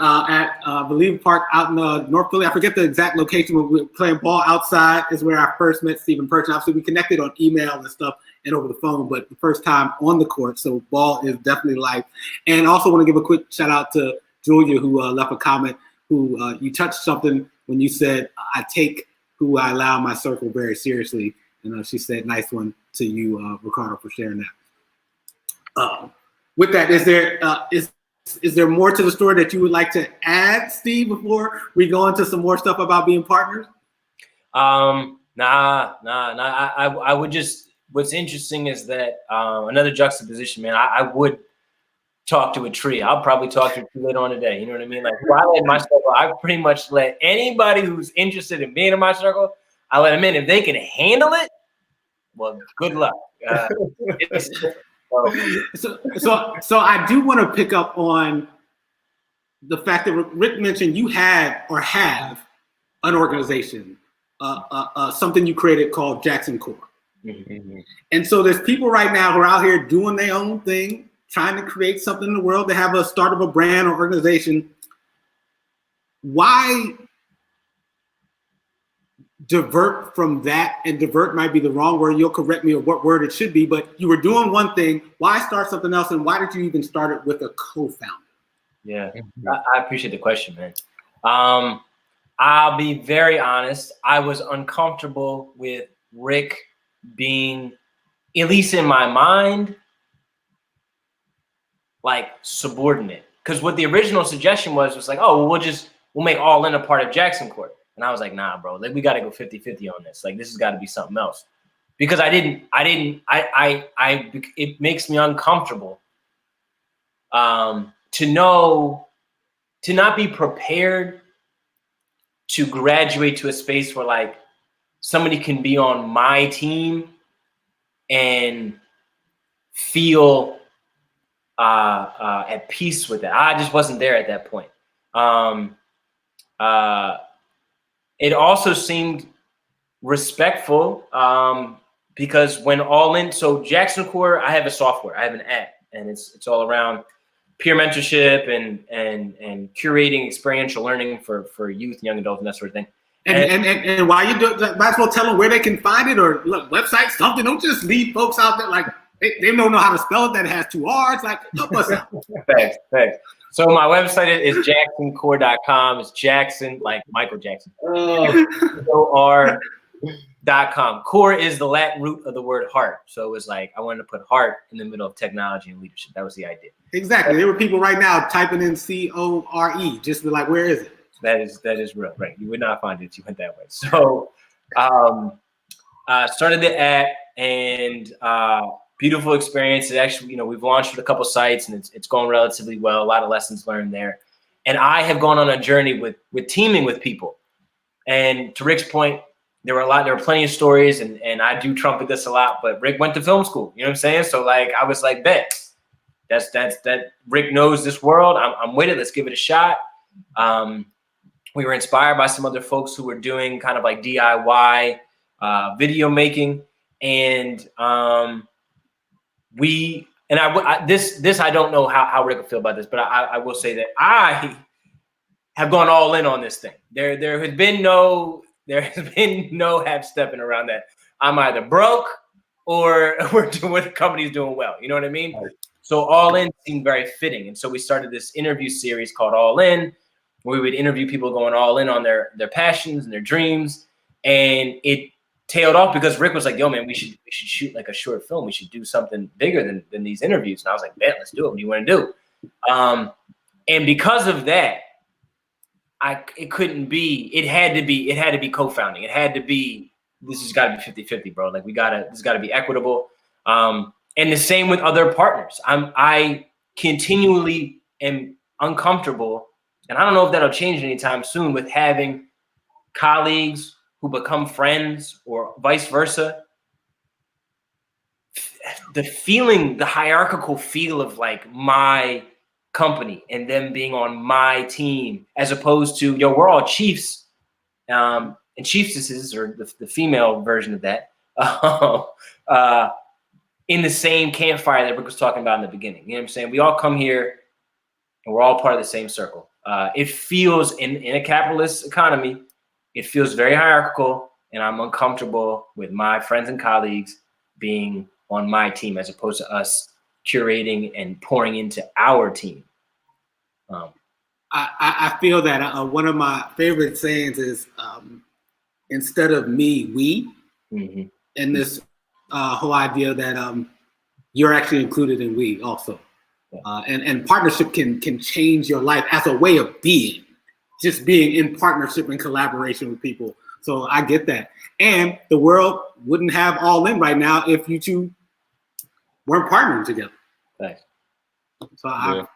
at Believe Park out in North Philly. I forget the exact location, but we were playing ball outside is where I first met Steve in person. Obviously, we connected on email and stuff and over the phone, but the first time on the court. So ball is definitely life. And also want to give a quick shout out to Julia, who left a comment, who you touched something when you said, I take who I allow in my circle very seriously. And she said, nice one to you, Ricardo, for sharing that. With that, is there more to the story that you would like to add, Steve, before we go into some more stuff about being partners? Nah. I would just, what's interesting is that another juxtaposition, man, I would talk to a tree. I'll probably talk to a tree later on today. You know what I mean? Like, if I let my circle, I pretty much let anybody who's interested in being in my circle, I let them in. If they can handle it, well, good luck. So I do want to pick up on the fact that Rick mentioned you had or have an organization, something you created called Jackson Core. Mm-hmm. And so there's people right now who are out here doing their own thing, trying to create something in the world. They have a start of a brand or organization. Why divert from that? And divert might be the wrong word. You'll correct me or what word it should be, but you were doing one thing. Why start something else? And why did you even start it with a co-founder? Yeah, I appreciate the question, man. I'll be very honest. I was uncomfortable with Rick being, at least in my mind, like subordinate. Because what the original suggestion was like, oh, well, we'll make All In a part of Jackson Court. And I was like, nah, bro, like we got to go 50-50 on this. Like, this has got to be something else. Because it makes me uncomfortable to not be prepared to graduate to a space where like somebody can be on my team and feel at peace with it. I just wasn't there at that point. It also seemed respectful because when All In, so Jackson Core, I have a software, I have an app, and it's all around peer mentorship and curating experiential learning for youth, young adults, and that sort of thing. And while you do, might as well tell them where they can find it, or look, website, something. Don't just leave folks out there like they don't know how to spell it. That has 2 R's. Like, help us out. Thanks. So my website is jacksoncore.com. It's Jackson, like Michael Jackson. COR.com. Core is the Latin root of the word heart. So it was like I wanted to put heart in the middle of technology and leadership. That was the idea. Exactly. There were people right now typing in CORE, just be like, where is it? That is real, right? You would not find it if you went that way. So started the app, and beautiful experience. It actually, we've launched with a couple sites, and it's going relatively well. A lot of lessons learned there. And I have gone on a journey with teaming with people. And to Rick's point, there were plenty of stories, and I do trumpet this a lot, but Rick went to film school. You know what I'm saying? So like I was like, bet. That Rick knows this world. I'm with it. Let's give it a shot. We were inspired by some other folks who were doing kind of like DIY video making, and this I don't know how Rick will feel about this, but I will say that I have gone all in on this thing. There has been no half stepping around that. I'm either broke or the company's doing well. You know what I mean? Right. So All In seemed very fitting, and so we started this interview series called All In. We would interview people going all in on their passions and their dreams, and it tailed off because Rick was like, "Yo, man, we should shoot like a short film. We should do something bigger than these interviews." And I was like, "Man, let's do it. What do you want to do?" And because of that, it couldn't be. It had to be co-founding. It had to be. This has got to be 50-50, bro. Like this has got to be equitable. And the same with other partners. I continually am uncomfortable. And I don't know if that'll change anytime soon with having colleagues who become friends or vice versa. The hierarchical feel of like my company and them being on my team, as opposed to, we're all chiefs and chiefesses, or the female version of that. in the same campfire that Rick was talking about in the beginning. You know what I'm saying? We all come here and we're all part of the same circle. It feels in a capitalist economy, it feels very hierarchical, and I'm uncomfortable with my friends and colleagues being on my team as opposed to us curating and pouring into our team. I feel that one of my favorite sayings is instead of me, we, Mm-hmm. and this whole idea that you're actually included in we also. And partnership can change your life as a way of being, just being in partnership and collaboration with people. So I get that. And the world wouldn't have All In right now if you two weren't partnering together. Thanks. So I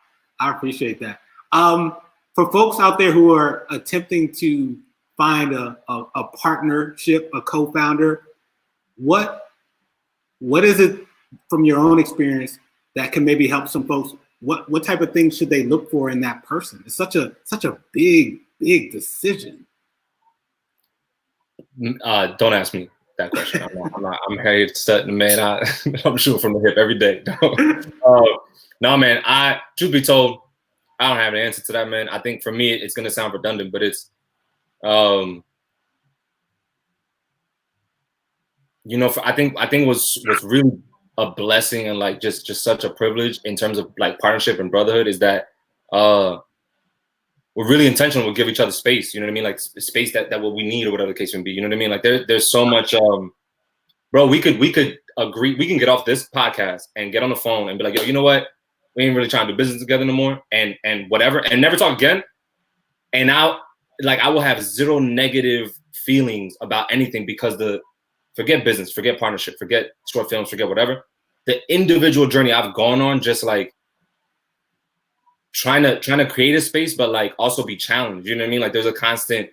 appreciate that. For folks out there who are attempting to find a partnership, a co-founder, what is it from your own experience that can maybe help some folks? What type of things should they look for in that person? It's such a big decision. Don't ask me that question. I'm Harry Sutton, man. I'm shooting from the hip every day. No, man. Truth be told, I don't have an answer to that, man. I think for me, it's gonna sound redundant, but it's, I think what's really a blessing and like just such a privilege in terms of like partnership and brotherhood is that we're really intentional. We'll give each other space. You know what I mean? Like space that what we need or whatever the case may be. You know what I mean? Like there's so much. Bro, we could agree. We can get off this podcast and get on the phone and be like, yo, you know what? We ain't really trying to do business together no more, and whatever, and never talk again. And I will have zero negative feelings about anything because forget business, forget partnership, forget short films, forget whatever. The individual journey I've gone on, just like trying to create a space, but like also be challenged. You know what I mean? Like there's a constant.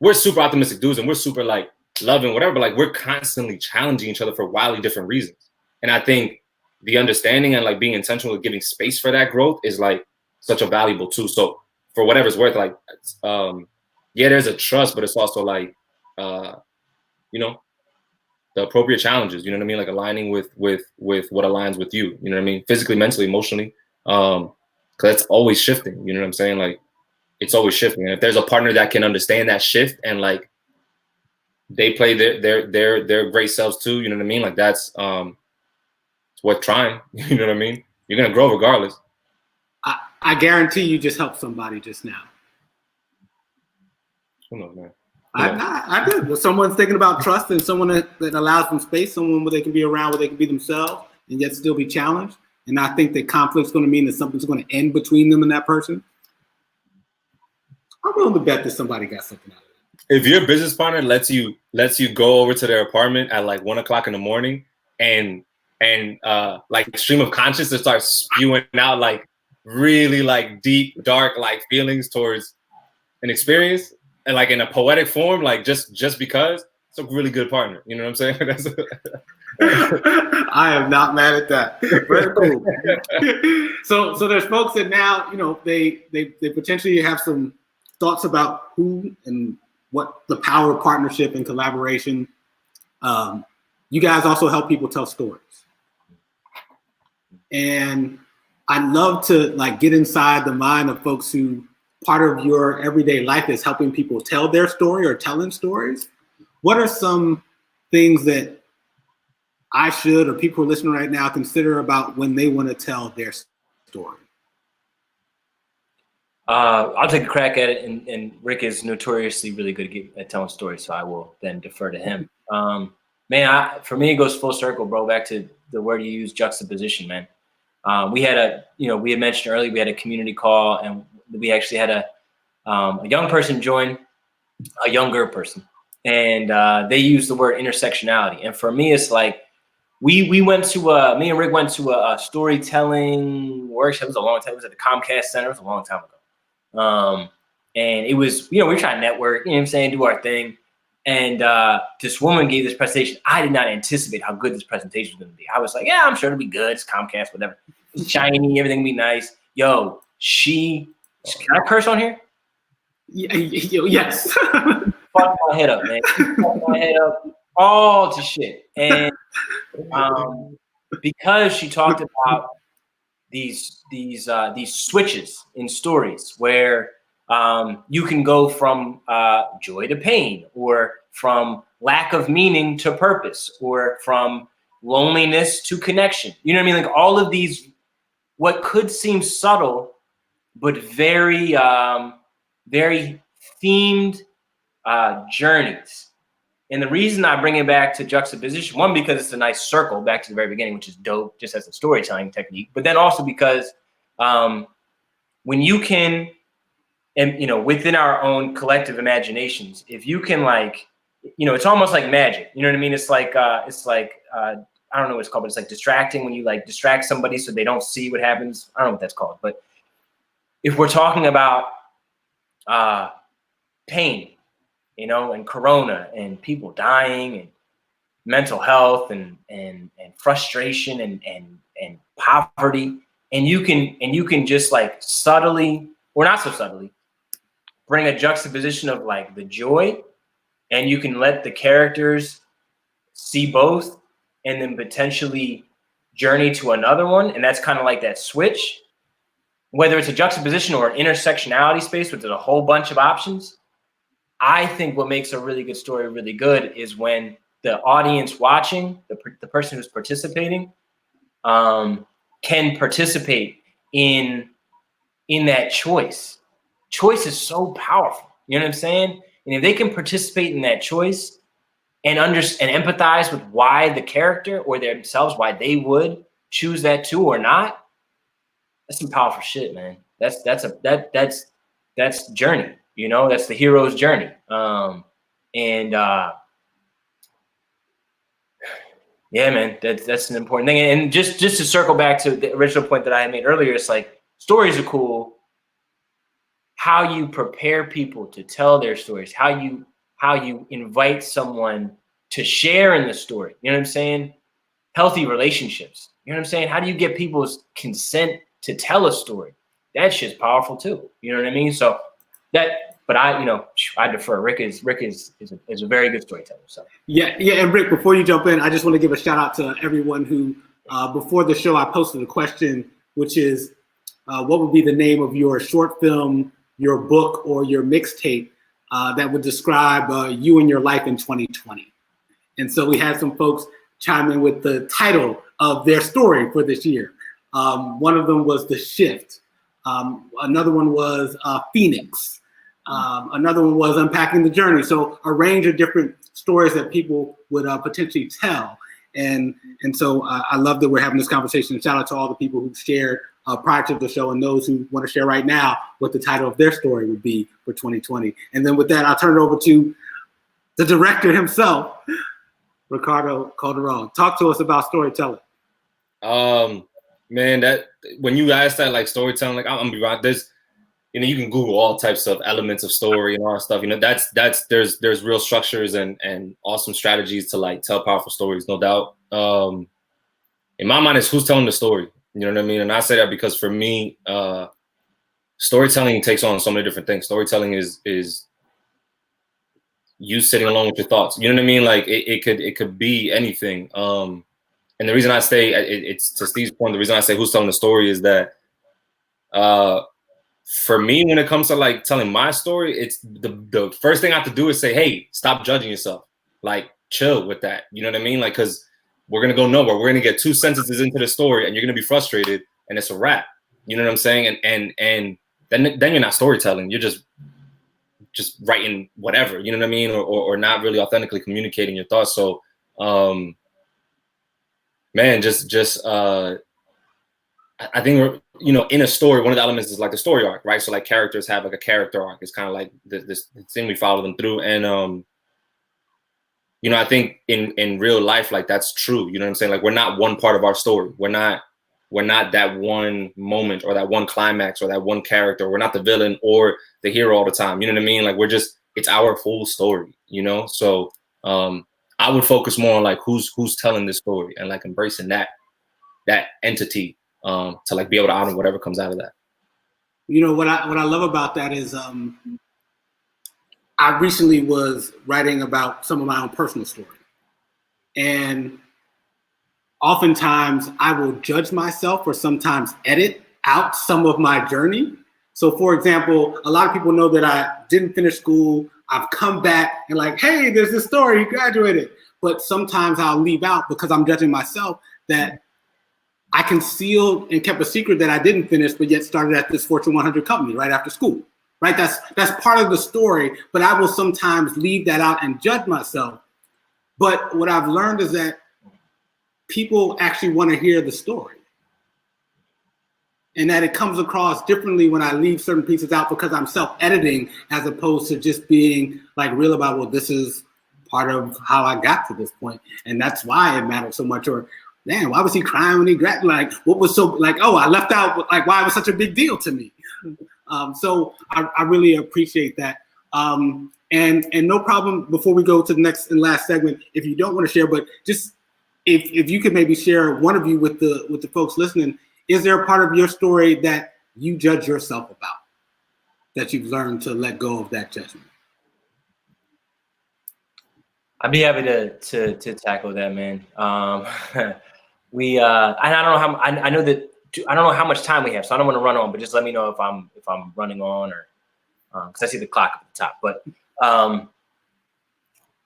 We're super optimistic dudes, and we're super like loving whatever, but like we're constantly challenging each other for wildly different reasons. And I think the understanding and like being intentional with giving space for that growth is like such a valuable tool. So for whatever it's worth, like there's a trust, but it's also like the appropriate challenges, you know what I mean? Like aligning with what aligns with you, you know what I mean? Physically, mentally, emotionally. Cause it's always shifting, you know what I'm saying? Like it's always shifting. And if there's a partner that can understand that shift and like they play their great selves too, you know what I mean? Like that's it's worth trying, you know what I mean? You're gonna grow regardless. I guarantee you just helped somebody just now. Who knows, man? I did. Well, someone's thinking about trust and someone that allows them space, someone where they can be around, where they can be themselves and yet still be challenged. And I think that conflict's going to mean that something's going to end between them and that person. I'm willing to bet that somebody got something out of it. If your business partner lets you go over to their apartment at like 1 o'clock in the morning and like stream of consciousness starts spewing out like really like deep, dark like feelings towards an experience and like in a poetic form, like just because, it's a really good partner. You know what I'm saying? I am not mad at that. Very cool. So there's folks that now, they potentially have some thoughts about who and what the power of partnership and collaboration. You guys also help people tell stories. And I'd love to like get inside the mind of folks who part of your everyday life is helping people tell their story or telling stories. What are some things that I should, or people who are listening right now, consider about when they want to tell their story? I'll take a crack at it, and Rick is notoriously really good at telling stories, so I will then defer to him. For me, it goes full circle, bro, back to the word you use, juxtaposition, man. We had we had mentioned earlier, we had a community call, and we actually had a young person join a younger person, and they used the word intersectionality. And for me, it's like we went to me and Rick went to a storytelling workshop. It was a long time. It was at the Comcast Center. It was a long time ago. And it was, we were trying to network, you know what I'm saying, do our thing. And this woman gave this presentation. I did not anticipate how good this presentation was going to be. I was like, yeah, I'm sure it'll be good. It's Comcast, whatever. It's shiny, everything will be nice. Yo, can I curse on here? Yes. Fuck my head up, man. Fuck my head up all to shit. And because she talked about these switches in stories where you can go from joy to pain, or from lack of meaning to purpose, or from loneliness to connection. You know what I mean? Like all of these, what could seem subtle, but very, very themed journeys. And the reason I bring it back to juxtaposition, one, because it's a nice circle back to the very beginning, which is dope, just as a storytelling technique. But then also because when you can, and within our own collective imaginations, if you can it's almost like magic. You know what I mean? It's like I don't know what it's called, but it's like distracting, when you like distract somebody so they don't see what happens. I don't know what that's called. But if we're talking about pain, and corona and people dying and mental health and frustration and poverty, and you can just like subtly, or not so subtly, bring a juxtaposition of like the joy, and you can let the characters see both and then potentially journey to another one. And that's kind of like that switch, whether it's a juxtaposition or an intersectionality space, which is a whole bunch of options. I think what makes a really good story really good is when the audience watching, the person who's participating, can participate in that choice. Choice is so powerful. You know what I'm saying? And if they can participate in that choice and empathize with why the character or themselves, why they would choose that too or not, that's some powerful shit, man. That's journey. That's the hero's journey. Yeah, man, that's an important thing. And just to circle back to the original point that I had made earlier, it's like stories are cool. How you prepare people to tell their stories, how you invite someone to share in the story. You know what I'm saying? Healthy relationships. You know what I'm saying? How do you get people's consent to tell a story? That shit's powerful too. You know what I mean? So but I defer. Rick is a very good storyteller. So yeah. And Rick, before you jump in, I just want to give a shout out to everyone who, before the show, I posted a question, which is, what would be the name of your short film, your book, or your mixtape that would describe you and your life in 2020? And so we had some folks chime in with the title of their story for this year. One of them was The Shift. Another one was Phoenix. Another one was Unpacking the Journey. So a range of different stories that people would potentially tell. And so I love that we're having this conversation. Shout out to all the people who shared prior to the show, and those who want to share right now what the title of their story would be for 2020. And then with that, I'll turn it over to the director himself, Ricardo Calderon. Talk to us about storytelling. Man, that when you ask that, like storytelling, like I'm gonna be right, there's, you can Google all types of elements of story and all that stuff. There's real structures and awesome strategies to like tell powerful stories, no doubt. In my mind, it's who's telling the story. You know what I mean? And I say that because for me, storytelling takes on so many different things. Storytelling is you sitting alone with your thoughts. You know what I mean? Like it could be anything. And the reason I say it's to Steve's point, the reason I say who's telling the story is that for me, when it comes to like telling my story, it's the first thing I have to do is say, hey, stop judging yourself. Like chill with that. You know what I mean? Like, cause we're going to go nowhere. We're going to get 2 sentences into the story and you're going to be frustrated and it's a wrap. You know what I'm saying? And then you're not storytelling. You're just writing whatever, you know what I mean? Or not really authentically communicating your thoughts. So, man, I think, in a story, one of the elements is like the story arc, right? So like characters have like a character arc. It's kind of like this thing we follow them through. And, I think in real life, like that's true. You know what I'm saying? Like we're not one part of our story. We're not that one moment or that one climax or that one character. We're not the villain or the hero all the time. You know what I mean? Like it's our full story, So I would focus more on like who's telling this story and like embracing that entity to like be able to honor whatever comes out of that. What I love about that is I recently was writing about some of my own personal story, and oftentimes I will judge myself or sometimes edit out some of my journey. So for example, a lot of people know that I didn't finish school. I've come back and like, hey, there's this story, he graduated. But sometimes I'll leave out because I'm judging myself that I concealed and kept a secret that I didn't finish, but yet started at this Fortune 100 company right after school, right? That's part of the story, but I will sometimes leave that out and judge myself. But what I've learned is that people actually want to hear the story. And that it comes across differently when I leave certain pieces out because I'm self-editing as opposed to just being like real about, well, this is part of how I got to this point. And that's why it matters so much. Or, man, why was he crying when he graduated? Like, what was so, like, oh, I left out, like, why it was such a big deal to me. So I really appreciate that. And no problem, before we go to the next and last segment, if you don't want to share, but just if you could maybe share, one of you with the folks listening, is there a part of your story that you judge yourself about, that you've learned to let go of that judgment? I'd be happy to tackle that, man. We and I don't know how I know that I don't know how much time we have, so I don't want to run on. But just let me know if I'm running on or because I see the clock at the top. But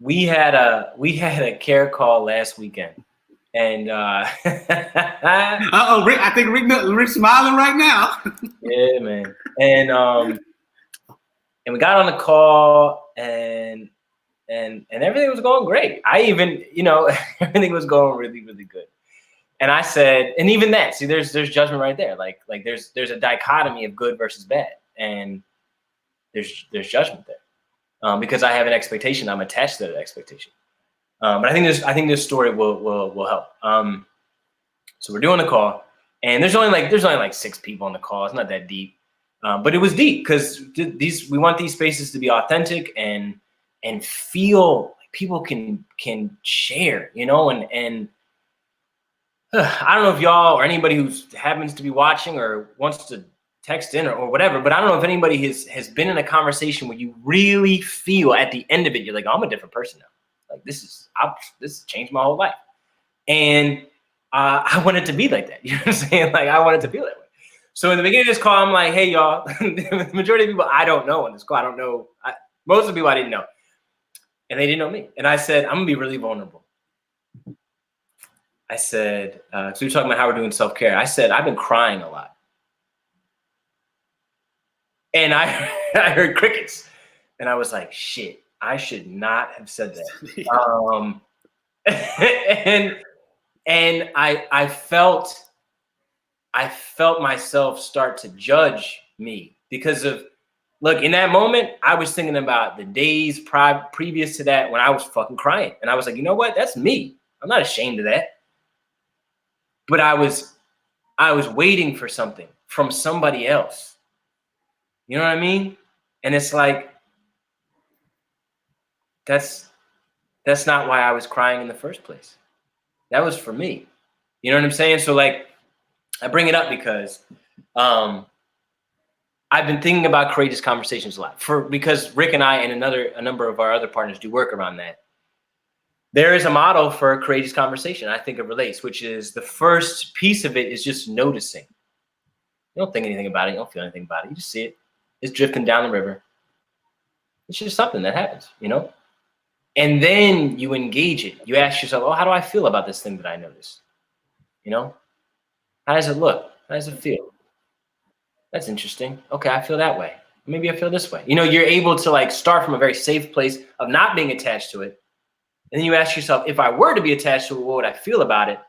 we had a care call last weekend, and Rick, I think Rick's smiling right now. Yeah, man, and we got on the call and everything was going great. I even, everything was going really, really good. And I said, and even that, see, there's judgment right there. Like there's a dichotomy of good versus bad, and there's judgment there because I have an expectation. I'm attached to that expectation. But I think this story will help. So we're doing the call, and there's only like 6 people on the call. It's not that deep, but it was deep because we want these spaces to be authentic and feel like people can share, and I don't know if y'all or anybody who happens to be watching or wants to text in or whatever, but I don't know if anybody has been in a conversation where you really feel at the end of it, you're like, oh, I'm a different person now. Like this changed my whole life. And I want it to be like that. You know what I'm saying? Like I want it to feel that way. So in the beginning of this call, I'm like, hey, y'all, the majority of people I don't know on this call. I don't know. Most of the people I didn't know. And they didn't know me. And I said, I'm gonna be really vulnerable. I said, so we were talking about how we're doing self-care. I said, I've been crying a lot. And I heard crickets. And I was like, shit, I should not have said that. And I felt myself start to judge me because of, look, in that moment, I was thinking about the days previous to that when I was fucking crying. And I was like, you know what? That's me. I'm not ashamed of that. But I was waiting for something from somebody else. You know what I mean? And it's like, that's not why I was crying in the first place. That was for me. You know what I'm saying? So like, I bring it up because I've been thinking about courageous conversations a lot because Rick and I and a number of our other partners do work around that. There is a model for a courageous conversation. I think it relates, which is the first piece of it is just noticing. You don't think anything about it. You don't feel anything about it. You just see it. It's drifting down the river. It's just something that happens, And then you engage it. You ask yourself, oh, how do I feel about this thing that I noticed? How does it look? How does it feel? That's interesting. Okay, I feel that way. Maybe I feel this way. You're able to like start from a very safe place of not being attached to it. And then you ask yourself, if I were to be attached to it, what would I feel about it?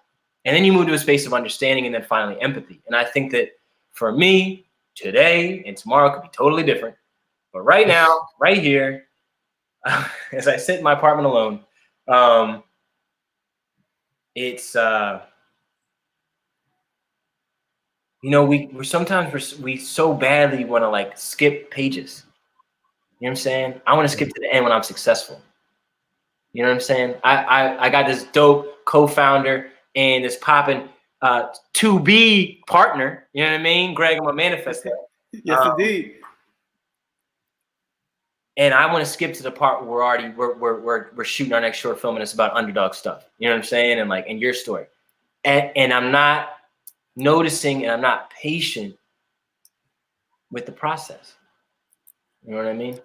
And then you move to a space of understanding and then finally empathy. And I think that for me, today and tomorrow could be totally different. But right now, right here, as I sit in my apartment alone, it's, we so badly want to like skip pages. You know what I'm saying? I want to skip to the end when I'm successful. You know what I'm saying? I got this dope co-founder and this popping to-be partner. You know what I mean? Greg, I'm gonna manifest that. Yes, indeed. And I want to skip to the part where we're shooting our next short film and it's about underdog stuff. You know what I'm saying? And your story. and I'm not noticing, and I'm not patient with the process. You know what I mean?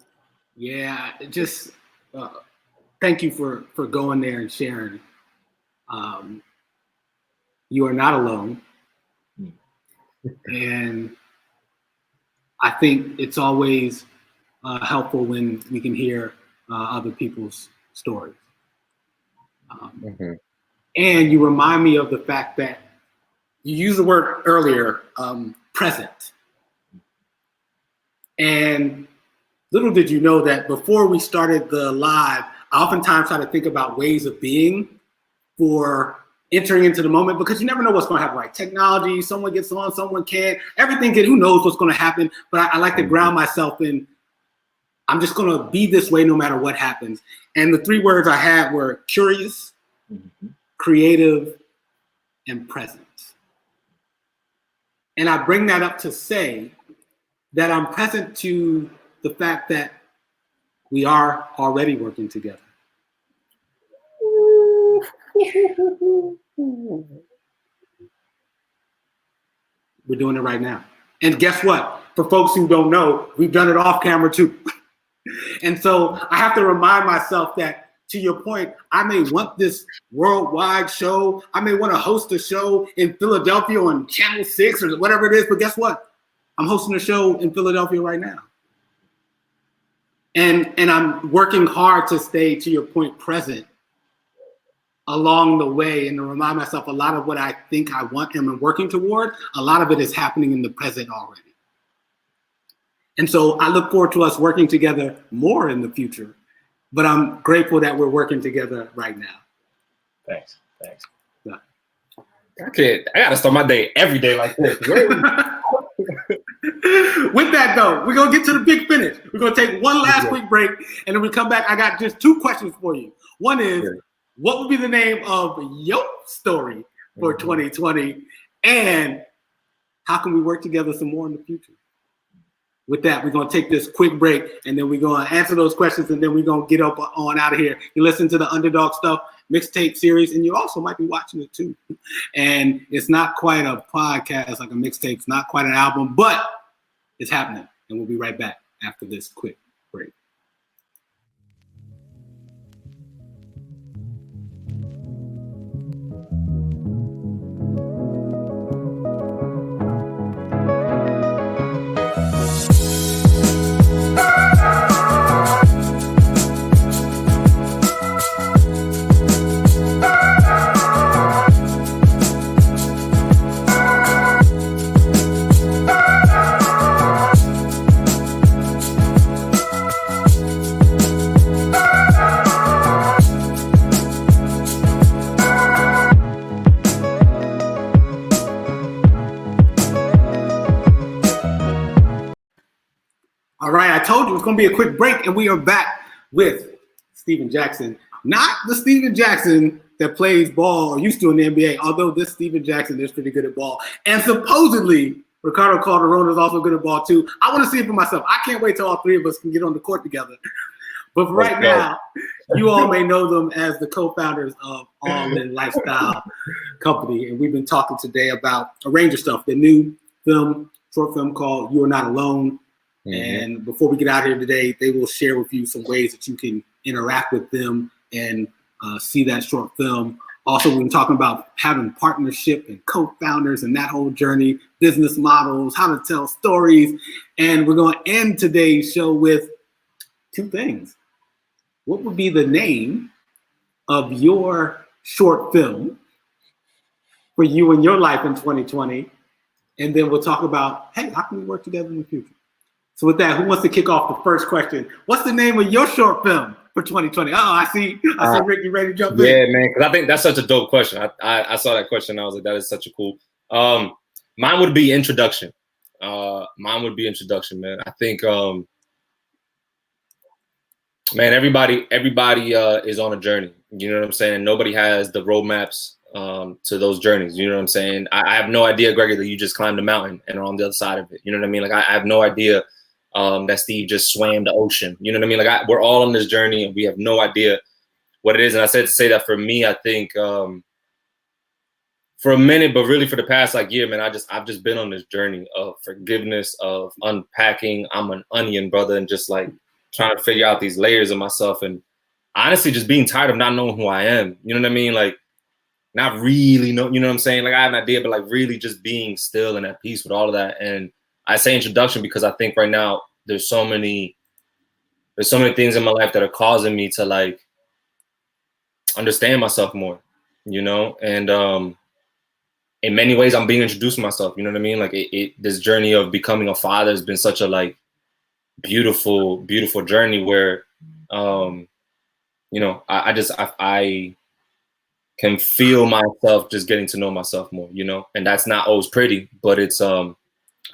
Yeah, just thank you for going there and sharing. You are not alone. And I think it's always helpful when we can hear other people's stories. And you remind me of the fact that you used the word earlier, present. And little did you know that before we started the live, I oftentimes try to think about ways of being for entering into the moment, because you never know what's going to happen, right? Technology, someone gets on, someone can't, everything who knows what's going to happen. But I like to ground myself in, I'm just going to be this way no matter what happens. And the 3 words I had were curious, creative, and present. And I bring that up to say that I'm present to the fact that we are already working together. We're doing it right now. And guess what? For folks who don't know, we've done it off camera too. And so I have to remind myself that, to your point, I may want this worldwide show. I may want to host a show in Philadelphia on Channel 6 or whatever it is. But guess what? I'm hosting a show in Philadelphia right now. And I'm working hard to stay, to your point, present along the way, and to remind myself a lot of what I think I want and I'm working toward, a lot of it is happening in the present already. And so I look forward to us working together more in the future, but I'm grateful that we're working together right now. Thanks. Yeah. I gotta start my day every day like this. With that though, we're gonna get to the big finish. We're gonna take one last quick break, and then we come back. I got just 2 questions for you. One is, what would be the name of your story for 2020? And how can we work together some more in the future? With that, we're going to take this quick break, and then we're going to answer those questions, and then we're going to get up on out of here. You listen to the Underdog Stuff mixtape series, and you also might be watching it too. And it's not quite a podcast like a mixtape. It's not quite an album, but it's happening. And we'll be right back after this quick break. All right, I told you it's going to be a quick break, and we are back with Steven Jackson. Not the Steven Jackson that plays ball or used to in the NBA, although this Steven Jackson is pretty good at ball. And supposedly, Ricardo Calderon is also good at ball too. I want to see it for myself. I can't wait till all 3 of us can get on the court together. But for right now, you all may know them as the co-founders of All In Lifestyle Company. And we've been talking today about a range of stuff, the new short film called You Are Not Alone. And before we get out here today, they will share with you some ways that you can interact with them and see that short film. Also, we've been talking about having partnership and co-founders and that whole journey, business models, how to tell stories. And we're going to end today's show with 2 things. What would be the name of your short film for you and your life in 2020? And then we'll talk about, hey, how can we work together in the future? So with that, who wants to kick off the first question? What's the name of your short film for 2020? Oh, I see Rick, you ready to jump in? Yeah, man, because I think that's such a dope question. I saw that question. I was like, that is such a cool. Mine would be Introduction. Man. I think, man, everybody is on a journey. You know what I'm saying? Nobody has the roadmaps to those journeys. You know what I'm saying? I have no idea, Gregory, that you just climbed a mountain and are on the other side of it. You know what I mean? Like, I have no idea that Steve just swam the ocean. You know what I mean? Like, we're all on this journey and we have no idea what it is. And I said to say that for me, I think for for a minute, but really for the past like year, man, I've just been on this journey of forgiveness, of unpacking. I'm an onion, brother, and just like trying to figure out these layers of myself, and honestly just being tired of not knowing who I am. You know what I mean? Like not really know, you know what I'm saying? Like I have an idea, but like really just being still and at peace with all of that. And I say introduction because I think right now there's so many things in my life that are causing me to like understand myself more, you know? And in many ways I'm being introduced to myself, you know what I mean? Like this journey of becoming a father has been such a like beautiful, beautiful journey where you know, I can feel myself just getting to know myself more, you know, and that's not always pretty, but it's I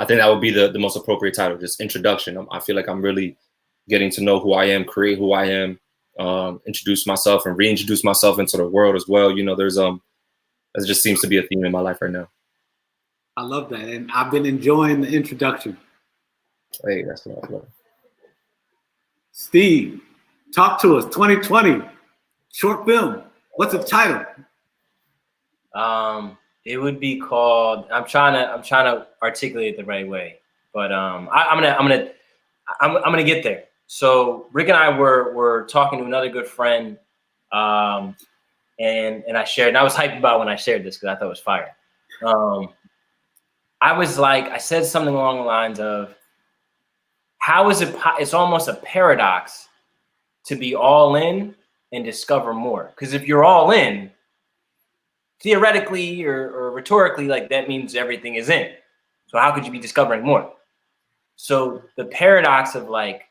think that would be the most appropriate title, just introduction. I feel like I'm really getting to know who I am, create who I am, introduce myself and reintroduce myself into the world as well. You know, there's that just seems to be a theme in my life right now. I love that, and I've been enjoying the introduction. Hey, that's what I love. Steve, talk to us. 2020 short film. What's the title? It would be called. I'm trying to articulate it the right way, but I'm gonna get there. So Rick and I were talking to another good friend, and I shared. And I was hyped about when I shared this because I thought it was fire. I said something along the lines of, how is it? It's almost a paradox to be all in and discover more. Because if you're all in, theoretically or rhetorically, like that means everything is in. So how could you be discovering more? So the paradox of like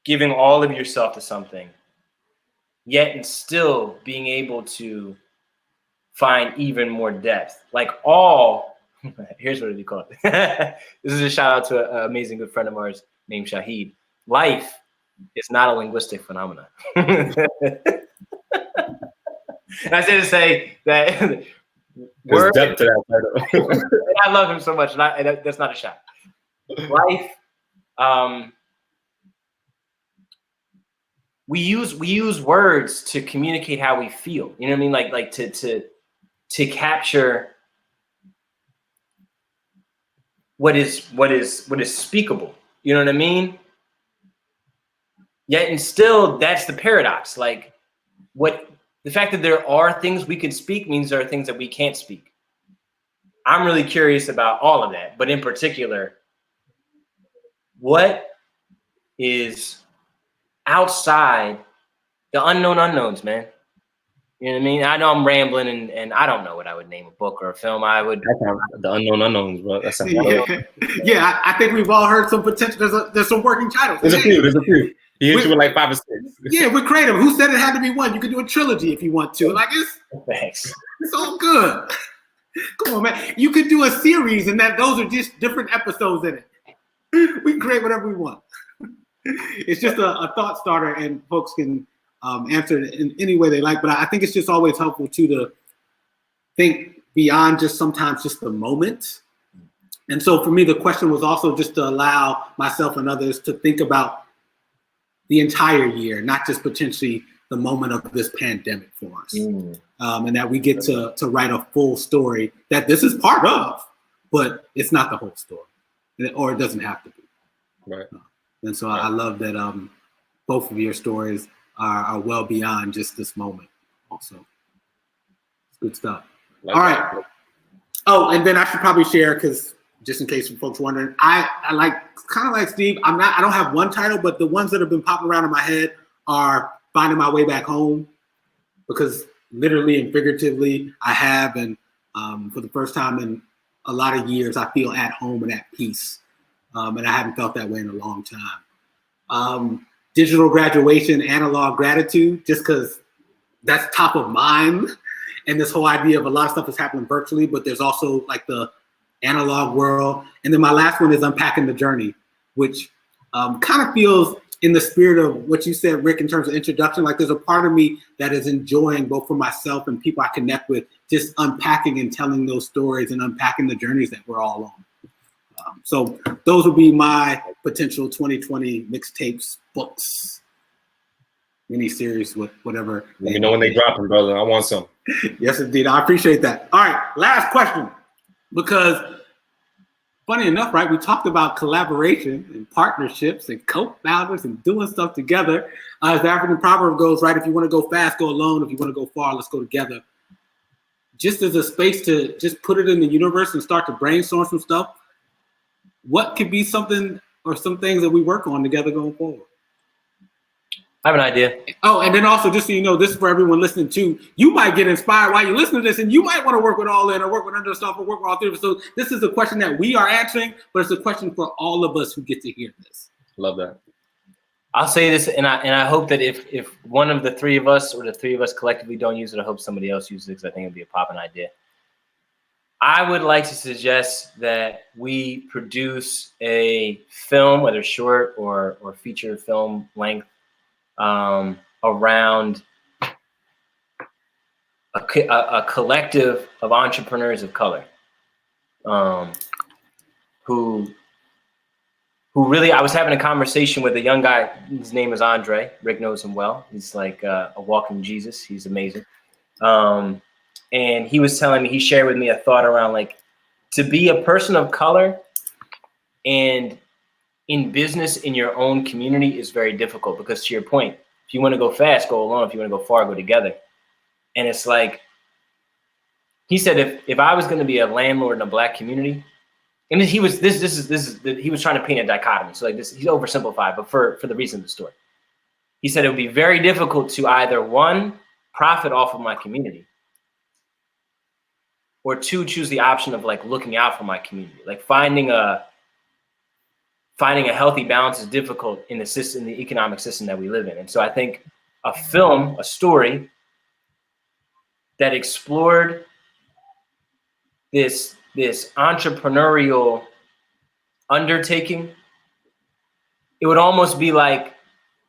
giving all of yourself to something, yet and still being able to find even more depth. Like here's what it'd be called. This is a shout out to an amazing good friend of ours named Shahid. Life is not a linguistic phenomenon. And I say to say that there's depth to that title. I love him so much, and that's not a shot. Life, we use words to communicate how we feel. You know what I mean? Like to capture what is speakable. You know what I mean? Yet and still, that's the paradox. Like the fact that there are things we can speak means there are things that we can't speak. I'm really curious about all of that, but in particular, what is outside the unknown unknowns, man? You know what I mean? I know I'm rambling and I don't know what I would name a book or a film. I would the unknown unknowns, bro. That's yeah. I think we've all heard some potential. There's some working titles. There's a few. He hit you with like 5 or 6. Yeah, we're creative. Who said it had to be one? You could do a trilogy if you want to. Like Thanks. It's all good. Come on, man. You could do a series, and those are just different episodes in it. We can create whatever we want. It's just a thought starter, and folks can answer it in any way they like. But I think it's just always helpful too to think beyond just sometimes just the moment. And so for me, the question was also just to allow myself and others to think about the entire year, not just potentially the moment of this pandemic for us. And that we get to write a full story that this is part of, but it's not the whole story, or it doesn't have to be. Right. And so I love that both of your stories are well beyond just this moment also. It's good stuff. All right. Oh, and then I should probably share, because just in case folks wondering, I like kind of like Steve. I don't have one title, but the ones that have been popping around in my head are Finding My Way Back Home, because literally and figuratively I have, and for the first time in a lot of years, I feel at home and at peace. And I haven't felt that way in a long time. Digital graduation, analog gratitude, just because that's top of mind. And this whole idea of a lot of stuff is happening virtually, but there's also like the analog world. And then my last one is Unpacking the Journey, which kind of feels in the spirit of what you said, Rick, in terms of introduction. Like there's a part of me that is enjoying, both for myself and people I connect with, just unpacking and telling those stories and unpacking the journeys that we're all on. So those would be my potential 2020 mixtapes books. mini series with whatever. Let me know when they drop them, brother. I want some. Yes, indeed. I appreciate that. All right, last question. Because funny enough, right, we talked about collaboration and partnerships and co-founders and doing stuff together. As the African proverb goes, right, if you want to go fast, go alone. If you want to go far, let's go together. Just as a space to just put it in the universe and start to brainstorm some stuff, what could be something or some things that we work on together going forward? I have an idea. Oh, and then also, just so you know, this is for everyone listening too. You might get inspired while you listen to this, and you might want to work with All In or work with Underdogstuff or work with all three of us. So this is a question that we are answering, but it's a question for all of us who get to hear this. Love that. I'll say this, and I hope that if one of the three of us or the three of us collectively don't use it, I hope somebody else uses it because I think it'd be a popping idea. I would like to suggest that we produce a film, whether short or feature film length, around a collective of entrepreneurs of color, who really, I was having a conversation with a young guy. His name is Andre. Rick knows him well. He's like a walking Jesus. He's amazing. And he was telling me, he shared with me a thought around like, to be a person of color and in business in your own community is very difficult because, to your point, if you want to go fast, go alone. If you want to go far, go together. And it's like, he said, if I was going to be a landlord in a Black community, and he was he was trying to paint a dichotomy. So like this, he's oversimplified, but for the reason of the story, he said it would be very difficult to either one, profit off of my community, or two, choose the option of like looking out for my community. Like finding a healthy balance is difficult in the system, the economic system that we live in. And so I think a film, a story that explored this entrepreneurial undertaking, it would almost be like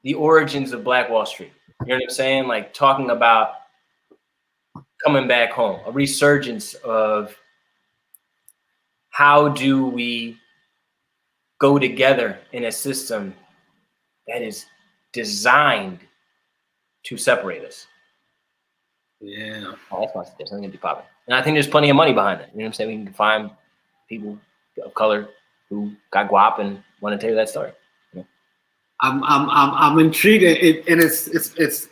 the origins of Black Wall Street. You know what I'm saying? Like talking about coming back home, a resurgence of how do we go together in a system that is designed to separate us. Yeah. Oh, that's my suggestion. I'm gonna be popping. And I think there's plenty of money behind it. You know what I'm saying? We can find people of color who got guap and want to tell you that story. Yeah. I'm intrigued, and it's.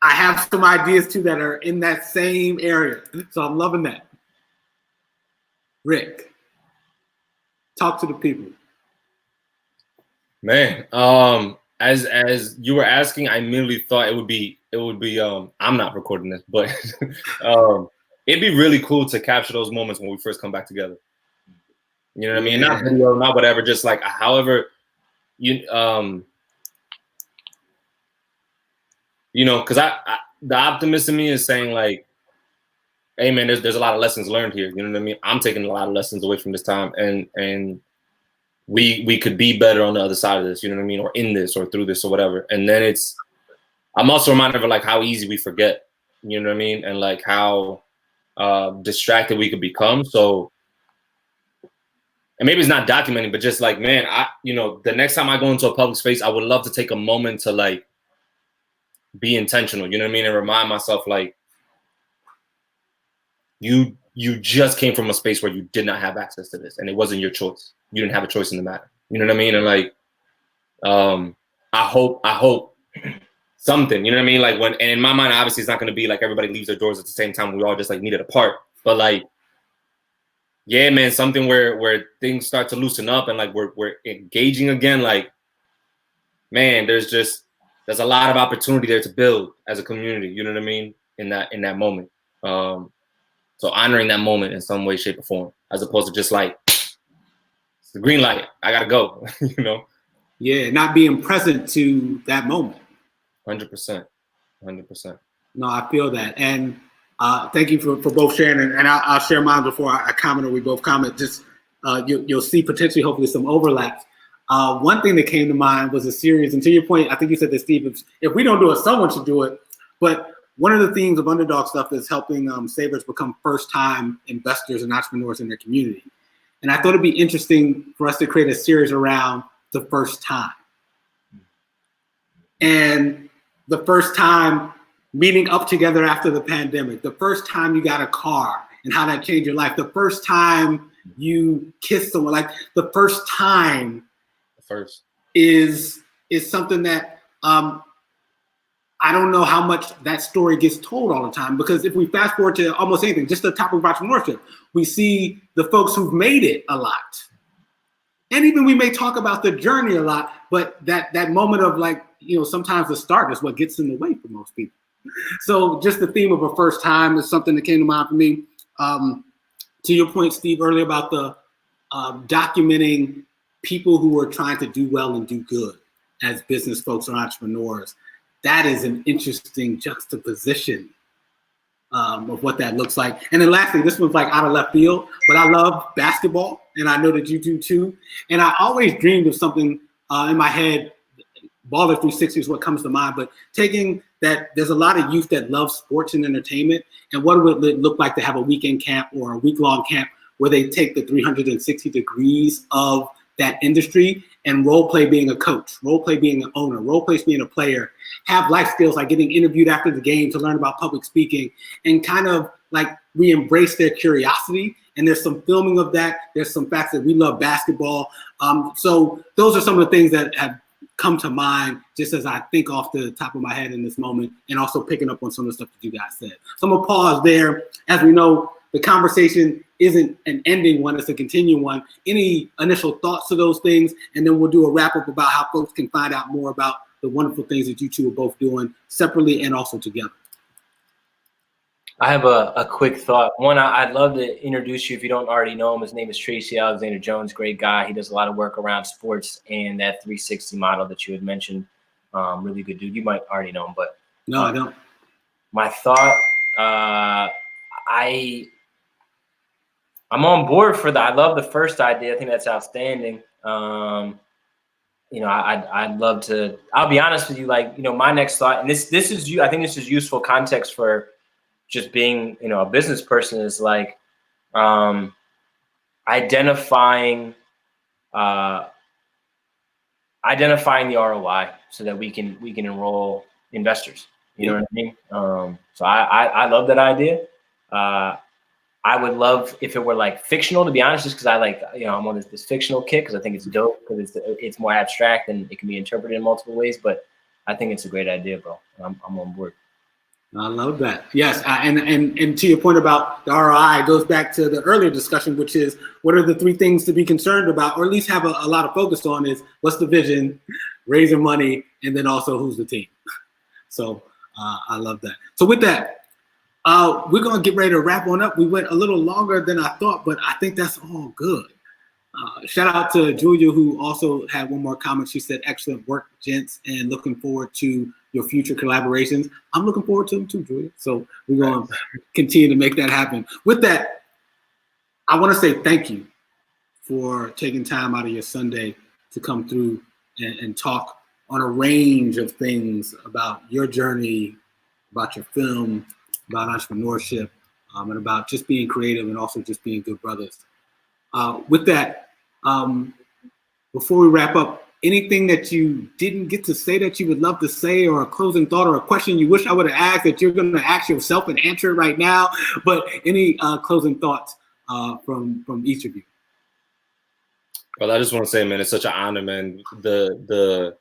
I have some ideas too that are in that same area, so I'm loving that. Rick, talk to the people. Man, as you were asking, I immediately thought it would be I'm not recording this, but it'd be really cool to capture those moments when we first come back together. You know what I mean? Not video, not whatever, just like however you know, because the optimist in me is saying like, hey man, there's a lot of lessons learned here. You know what I mean? I'm taking a lot of lessons away from this time, and we could be better on the other side of this, you know what I mean? Or in this or through this or whatever. And then I'm also reminded of like how easy we forget, you know what I mean? And like how distracted we could become. So, and maybe it's not documenting, but just like, man, the next time I go into a public space, I would love to take a moment to like be intentional, you know what I mean? And remind myself like, you just came from a space where you did not have access to this and it wasn't your choice. You didn't have a choice in the matter. You know what I mean? And like, I hope something, you know what I mean? Like and in my mind, obviously it's not going to be like everybody leaves their doors at the same time. We all just like meet it apart, but like, yeah, man, something where things start to loosen up and like we're engaging again. Like, man, there's a lot of opportunity there to build as a community. You know what I mean? In that moment. So honoring that moment in some way, shape, or form, as opposed to just like, it's the green light, I gotta go, you know? Yeah, not being present to that moment. 100%. No, I feel that. And thank you for both sharing. And I'll share mine before I comment or we both comment. Just you'll see potentially, hopefully, some overlaps. One thing that came to mind was a series, and to your point, I think you said that, Steve, if we don't do it, someone should do it. But one of the themes of Underdog Stuff is helping savers become first-time investors and entrepreneurs in their community. And I thought it'd be interesting for us to create a series around the first time. And the first time meeting up together after the pandemic, the first time you got a car and how that changed your life, the first time you kissed someone, like the first time is something that I don't know how much that story gets told all the time, because if we fast forward to almost anything, just the topic of entrepreneurship, we see the folks who've made it a lot. And even we may talk about the journey a lot, but that moment of like, sometimes the start is what gets in the way for most people. So just the theme of a first time is something that came to mind for me. To your point, Steve, earlier about the documenting people who are trying to do well and do good as business folks or entrepreneurs. That is an interesting juxtaposition of what that looks like. And then lastly, this one's like out of left field, but I love basketball, and I know that you do too. And I always dreamed of something in my head. Baller 360 is what comes to mind, but taking that, there's a lot of youth that love sports and entertainment, and what would it look like to have a weekend camp or a week-long camp where they take the 360 degrees of that industry and role play being a coach, role play being an owner, role play being a player, have life skills like getting interviewed after the game to learn about public speaking, and kind of like we embrace their curiosity. And there's some filming of that. There's some facts that we love basketball. So those are some of the things that have come to mind just as I think off the top of my head in this moment, and also picking up on some of the stuff that you guys said. So I'm gonna pause there. As we know, the conversation isn't an ending one, it's a continuing one. Any initial thoughts to those things? And then we'll do a wrap up about how folks can find out more about the wonderful things that you two are both doing separately and also together. I have a quick thought. One, I'd love to introduce you if you don't already know him. His name is Tracy Alexander Jones, great guy. He does a lot of work around sports and that 360 model that you had mentioned. Really good dude. You might already know him, but no, I don't. My thought, I'm on board for that. I love the first idea. I think that's outstanding. I'd love to. I'll be honest with you. My next thought, and this is you. I think this is useful context for just being, a business person, is like identifying the ROI so that we can enroll investors. You know what I mean? So I love that idea. I would love if it were like fictional, to be honest, just because I like, I'm on this fictional kick because I think it's dope, because it's more abstract and it can be interpreted in multiple ways. But I think it's a great idea, bro. I'm on board. I love that. Yes, and to your point about the ROI, it goes back to the earlier discussion, which is what are the three things to be concerned about, or at least have a lot of focus on, is what's the vision, raising money, and then also who's the team. So I love that. So with that, we're going to get ready to wrap on up. We went a little longer than I thought, but I think that's all good. Shout out to Julia, who also had one more comment. She said, excellent work, gents, and looking forward to your future collaborations. I'm looking forward to them too, Julia. So we're going to continue to make that happen. With that, I want to say thank you for taking time out of your Sunday to come through and talk on a range of things about your journey, about your film, about entrepreneurship, and about just being creative and also just being good brothers. With that, before we wrap up, anything that you didn't get to say that you would love to say, or a closing thought, or a question you wish I would have asked that you're going to ask yourself and answer it right now, but any closing thoughts from each of you? Well, I just want to say, man, it's such an honor, man. The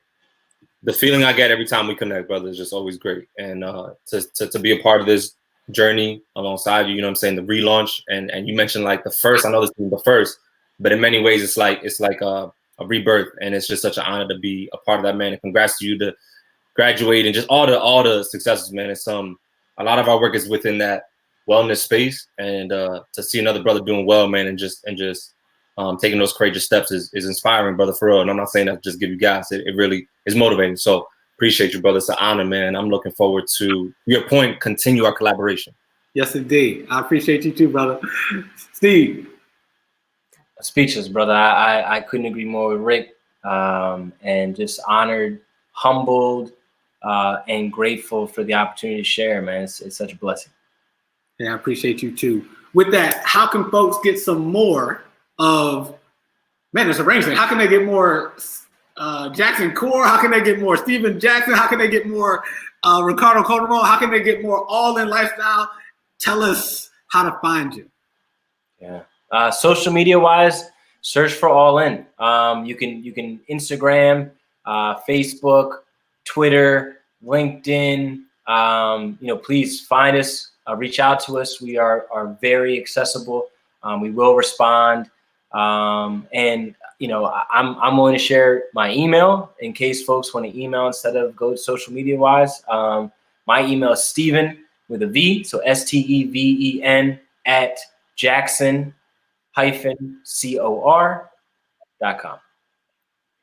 feeling I get every time we connect, brother, is just always great. And to be a part of this journey alongside you, the relaunch, and you mentioned like the first, I know this is the first, but in many ways it's like a rebirth, and it's just such an honor to be a part of that, man. And congrats to you to graduate and just all the successes, man. It's a lot of our work is within that wellness space, and to see another brother doing well, man, and just taking those courageous steps is inspiring, brother, for real. And I'm not saying that to just give you guys, it really is motivating. So appreciate you, brother. It's an honor, man. I'm looking forward to your point, continue our collaboration. Yes, indeed. I appreciate you too, brother. Steve. Speechless, brother. I couldn't agree more with Rick, and just honored, humbled, and grateful for the opportunity to share, man. It's such a blessing. Yeah, I appreciate you too. With that, how can folks get some more of, man, there's a range thing. How can they get more Jackson Core, how can they get more? Steven Jackson, how can they get more? Ricardo Calderon, how can they get more All In Lifestyle? Tell us how to find you. Yeah. Social media wise, search for All In. You can Instagram, Facebook, Twitter, LinkedIn. Please find us, reach out to us. We are very accessible. We will respond. And I'm willing to share my email in case folks want to email instead of go social media wise. My email is Steven with a V, so STEVEN at Jackson-COR.com.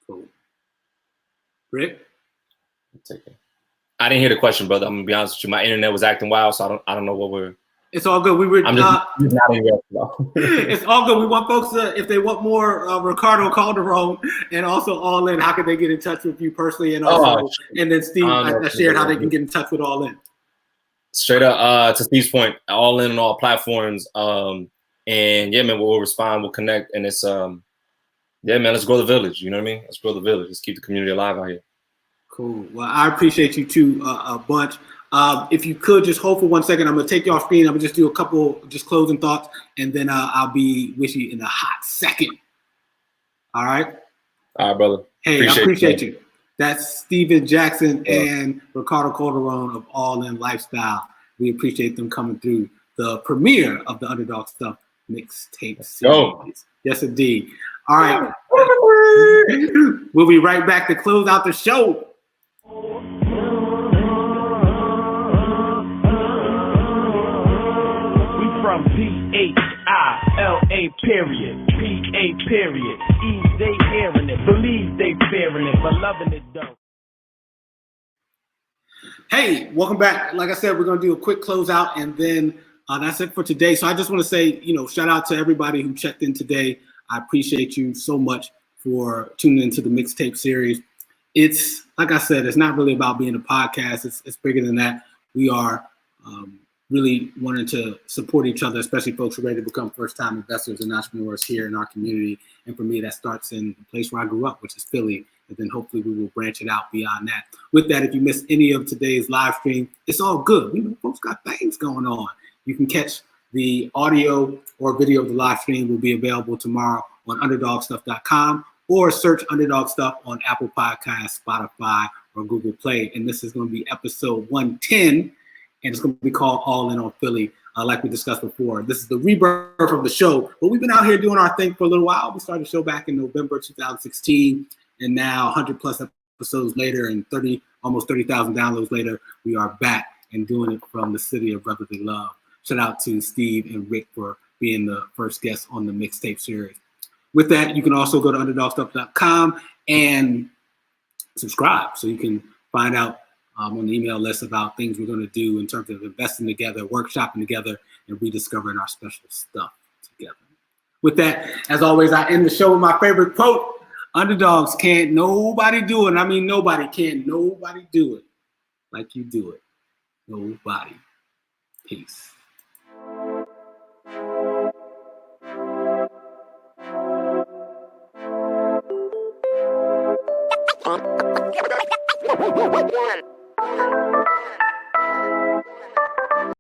Cool. Rick? I didn't hear the question, brother. I'm gonna be honest with you. My internet was acting wild, so I don't know what we're. It's all good. I'm just not It's all good. We want folks to, if they want more Ricardo Calderon and also All In, how can they get in touch with you personally? And also, and then Steve, I shared how they can get in touch with All In. Straight up, to Steve's point, All In on all platforms. And yeah, man, we'll respond, we'll connect, and it's yeah, man, let's grow the village. You know what I mean? Let's grow the village. Let's keep the community alive out here. Cool. Well, I appreciate you too a bunch. If you could just hold for 1 second, I'm gonna take you off screen. I'm gonna just do a couple just closing thoughts, and then I'll be with you in a hot second. All right. All right, brother. Hey, I appreciate you. That's Steven Jackson and Ricardo Calderon of All In Lifestyle. We appreciate them coming through the premiere of the Underdog Stuff mixtape series. Yes, indeed. All right. We'll be right back to close out the show. From P-H-I-L-A period, P-A period, Ease they hearing it, believe they fearing it, but loving it though. Hey, welcome back. Like I said, we're going to do a quick closeout, and then that's it for today. So I just want to say, shout out to everybody who checked in today. I appreciate you so much for tuning into the mixtape series. It's, like I said, it's not really about being a podcast. It's bigger than that. We are really wanting to support each other, especially folks who are ready to become first-time investors and entrepreneurs here in our community. And for me, that starts in the place where I grew up, which is Philly. And then hopefully we will branch it out beyond that. With that, if you missed any of today's live stream, it's all good. Folks got things going on. You can catch the audio or video of the live stream will be available tomorrow on UnderdogStuff.com, or search Underdog Stuff on Apple Podcasts, Spotify, or Google Play. And this is going to be episode 110. And it's going to be called All In on Philly, like we discussed before. This is the rebirth of the show, but we've been out here doing our thing for a little while. We started the show back in November 2016, and now 100 plus episodes later and almost 30,000 downloads later, we are back and doing it from the city of brotherly love. Shout out to Steve and Rick for being the first guests on the mixtape series. With that, you can also go to UnderdogStuff.com and subscribe so you can find out on the email list about things we're going to do in terms of investing together, workshopping together, and rediscovering our special stuff together. With that, as always, I end the show with my favorite quote: "Underdogs can't nobody do it." And I mean nobody, can't nobody do it like you do it. Nobody. Peace. One.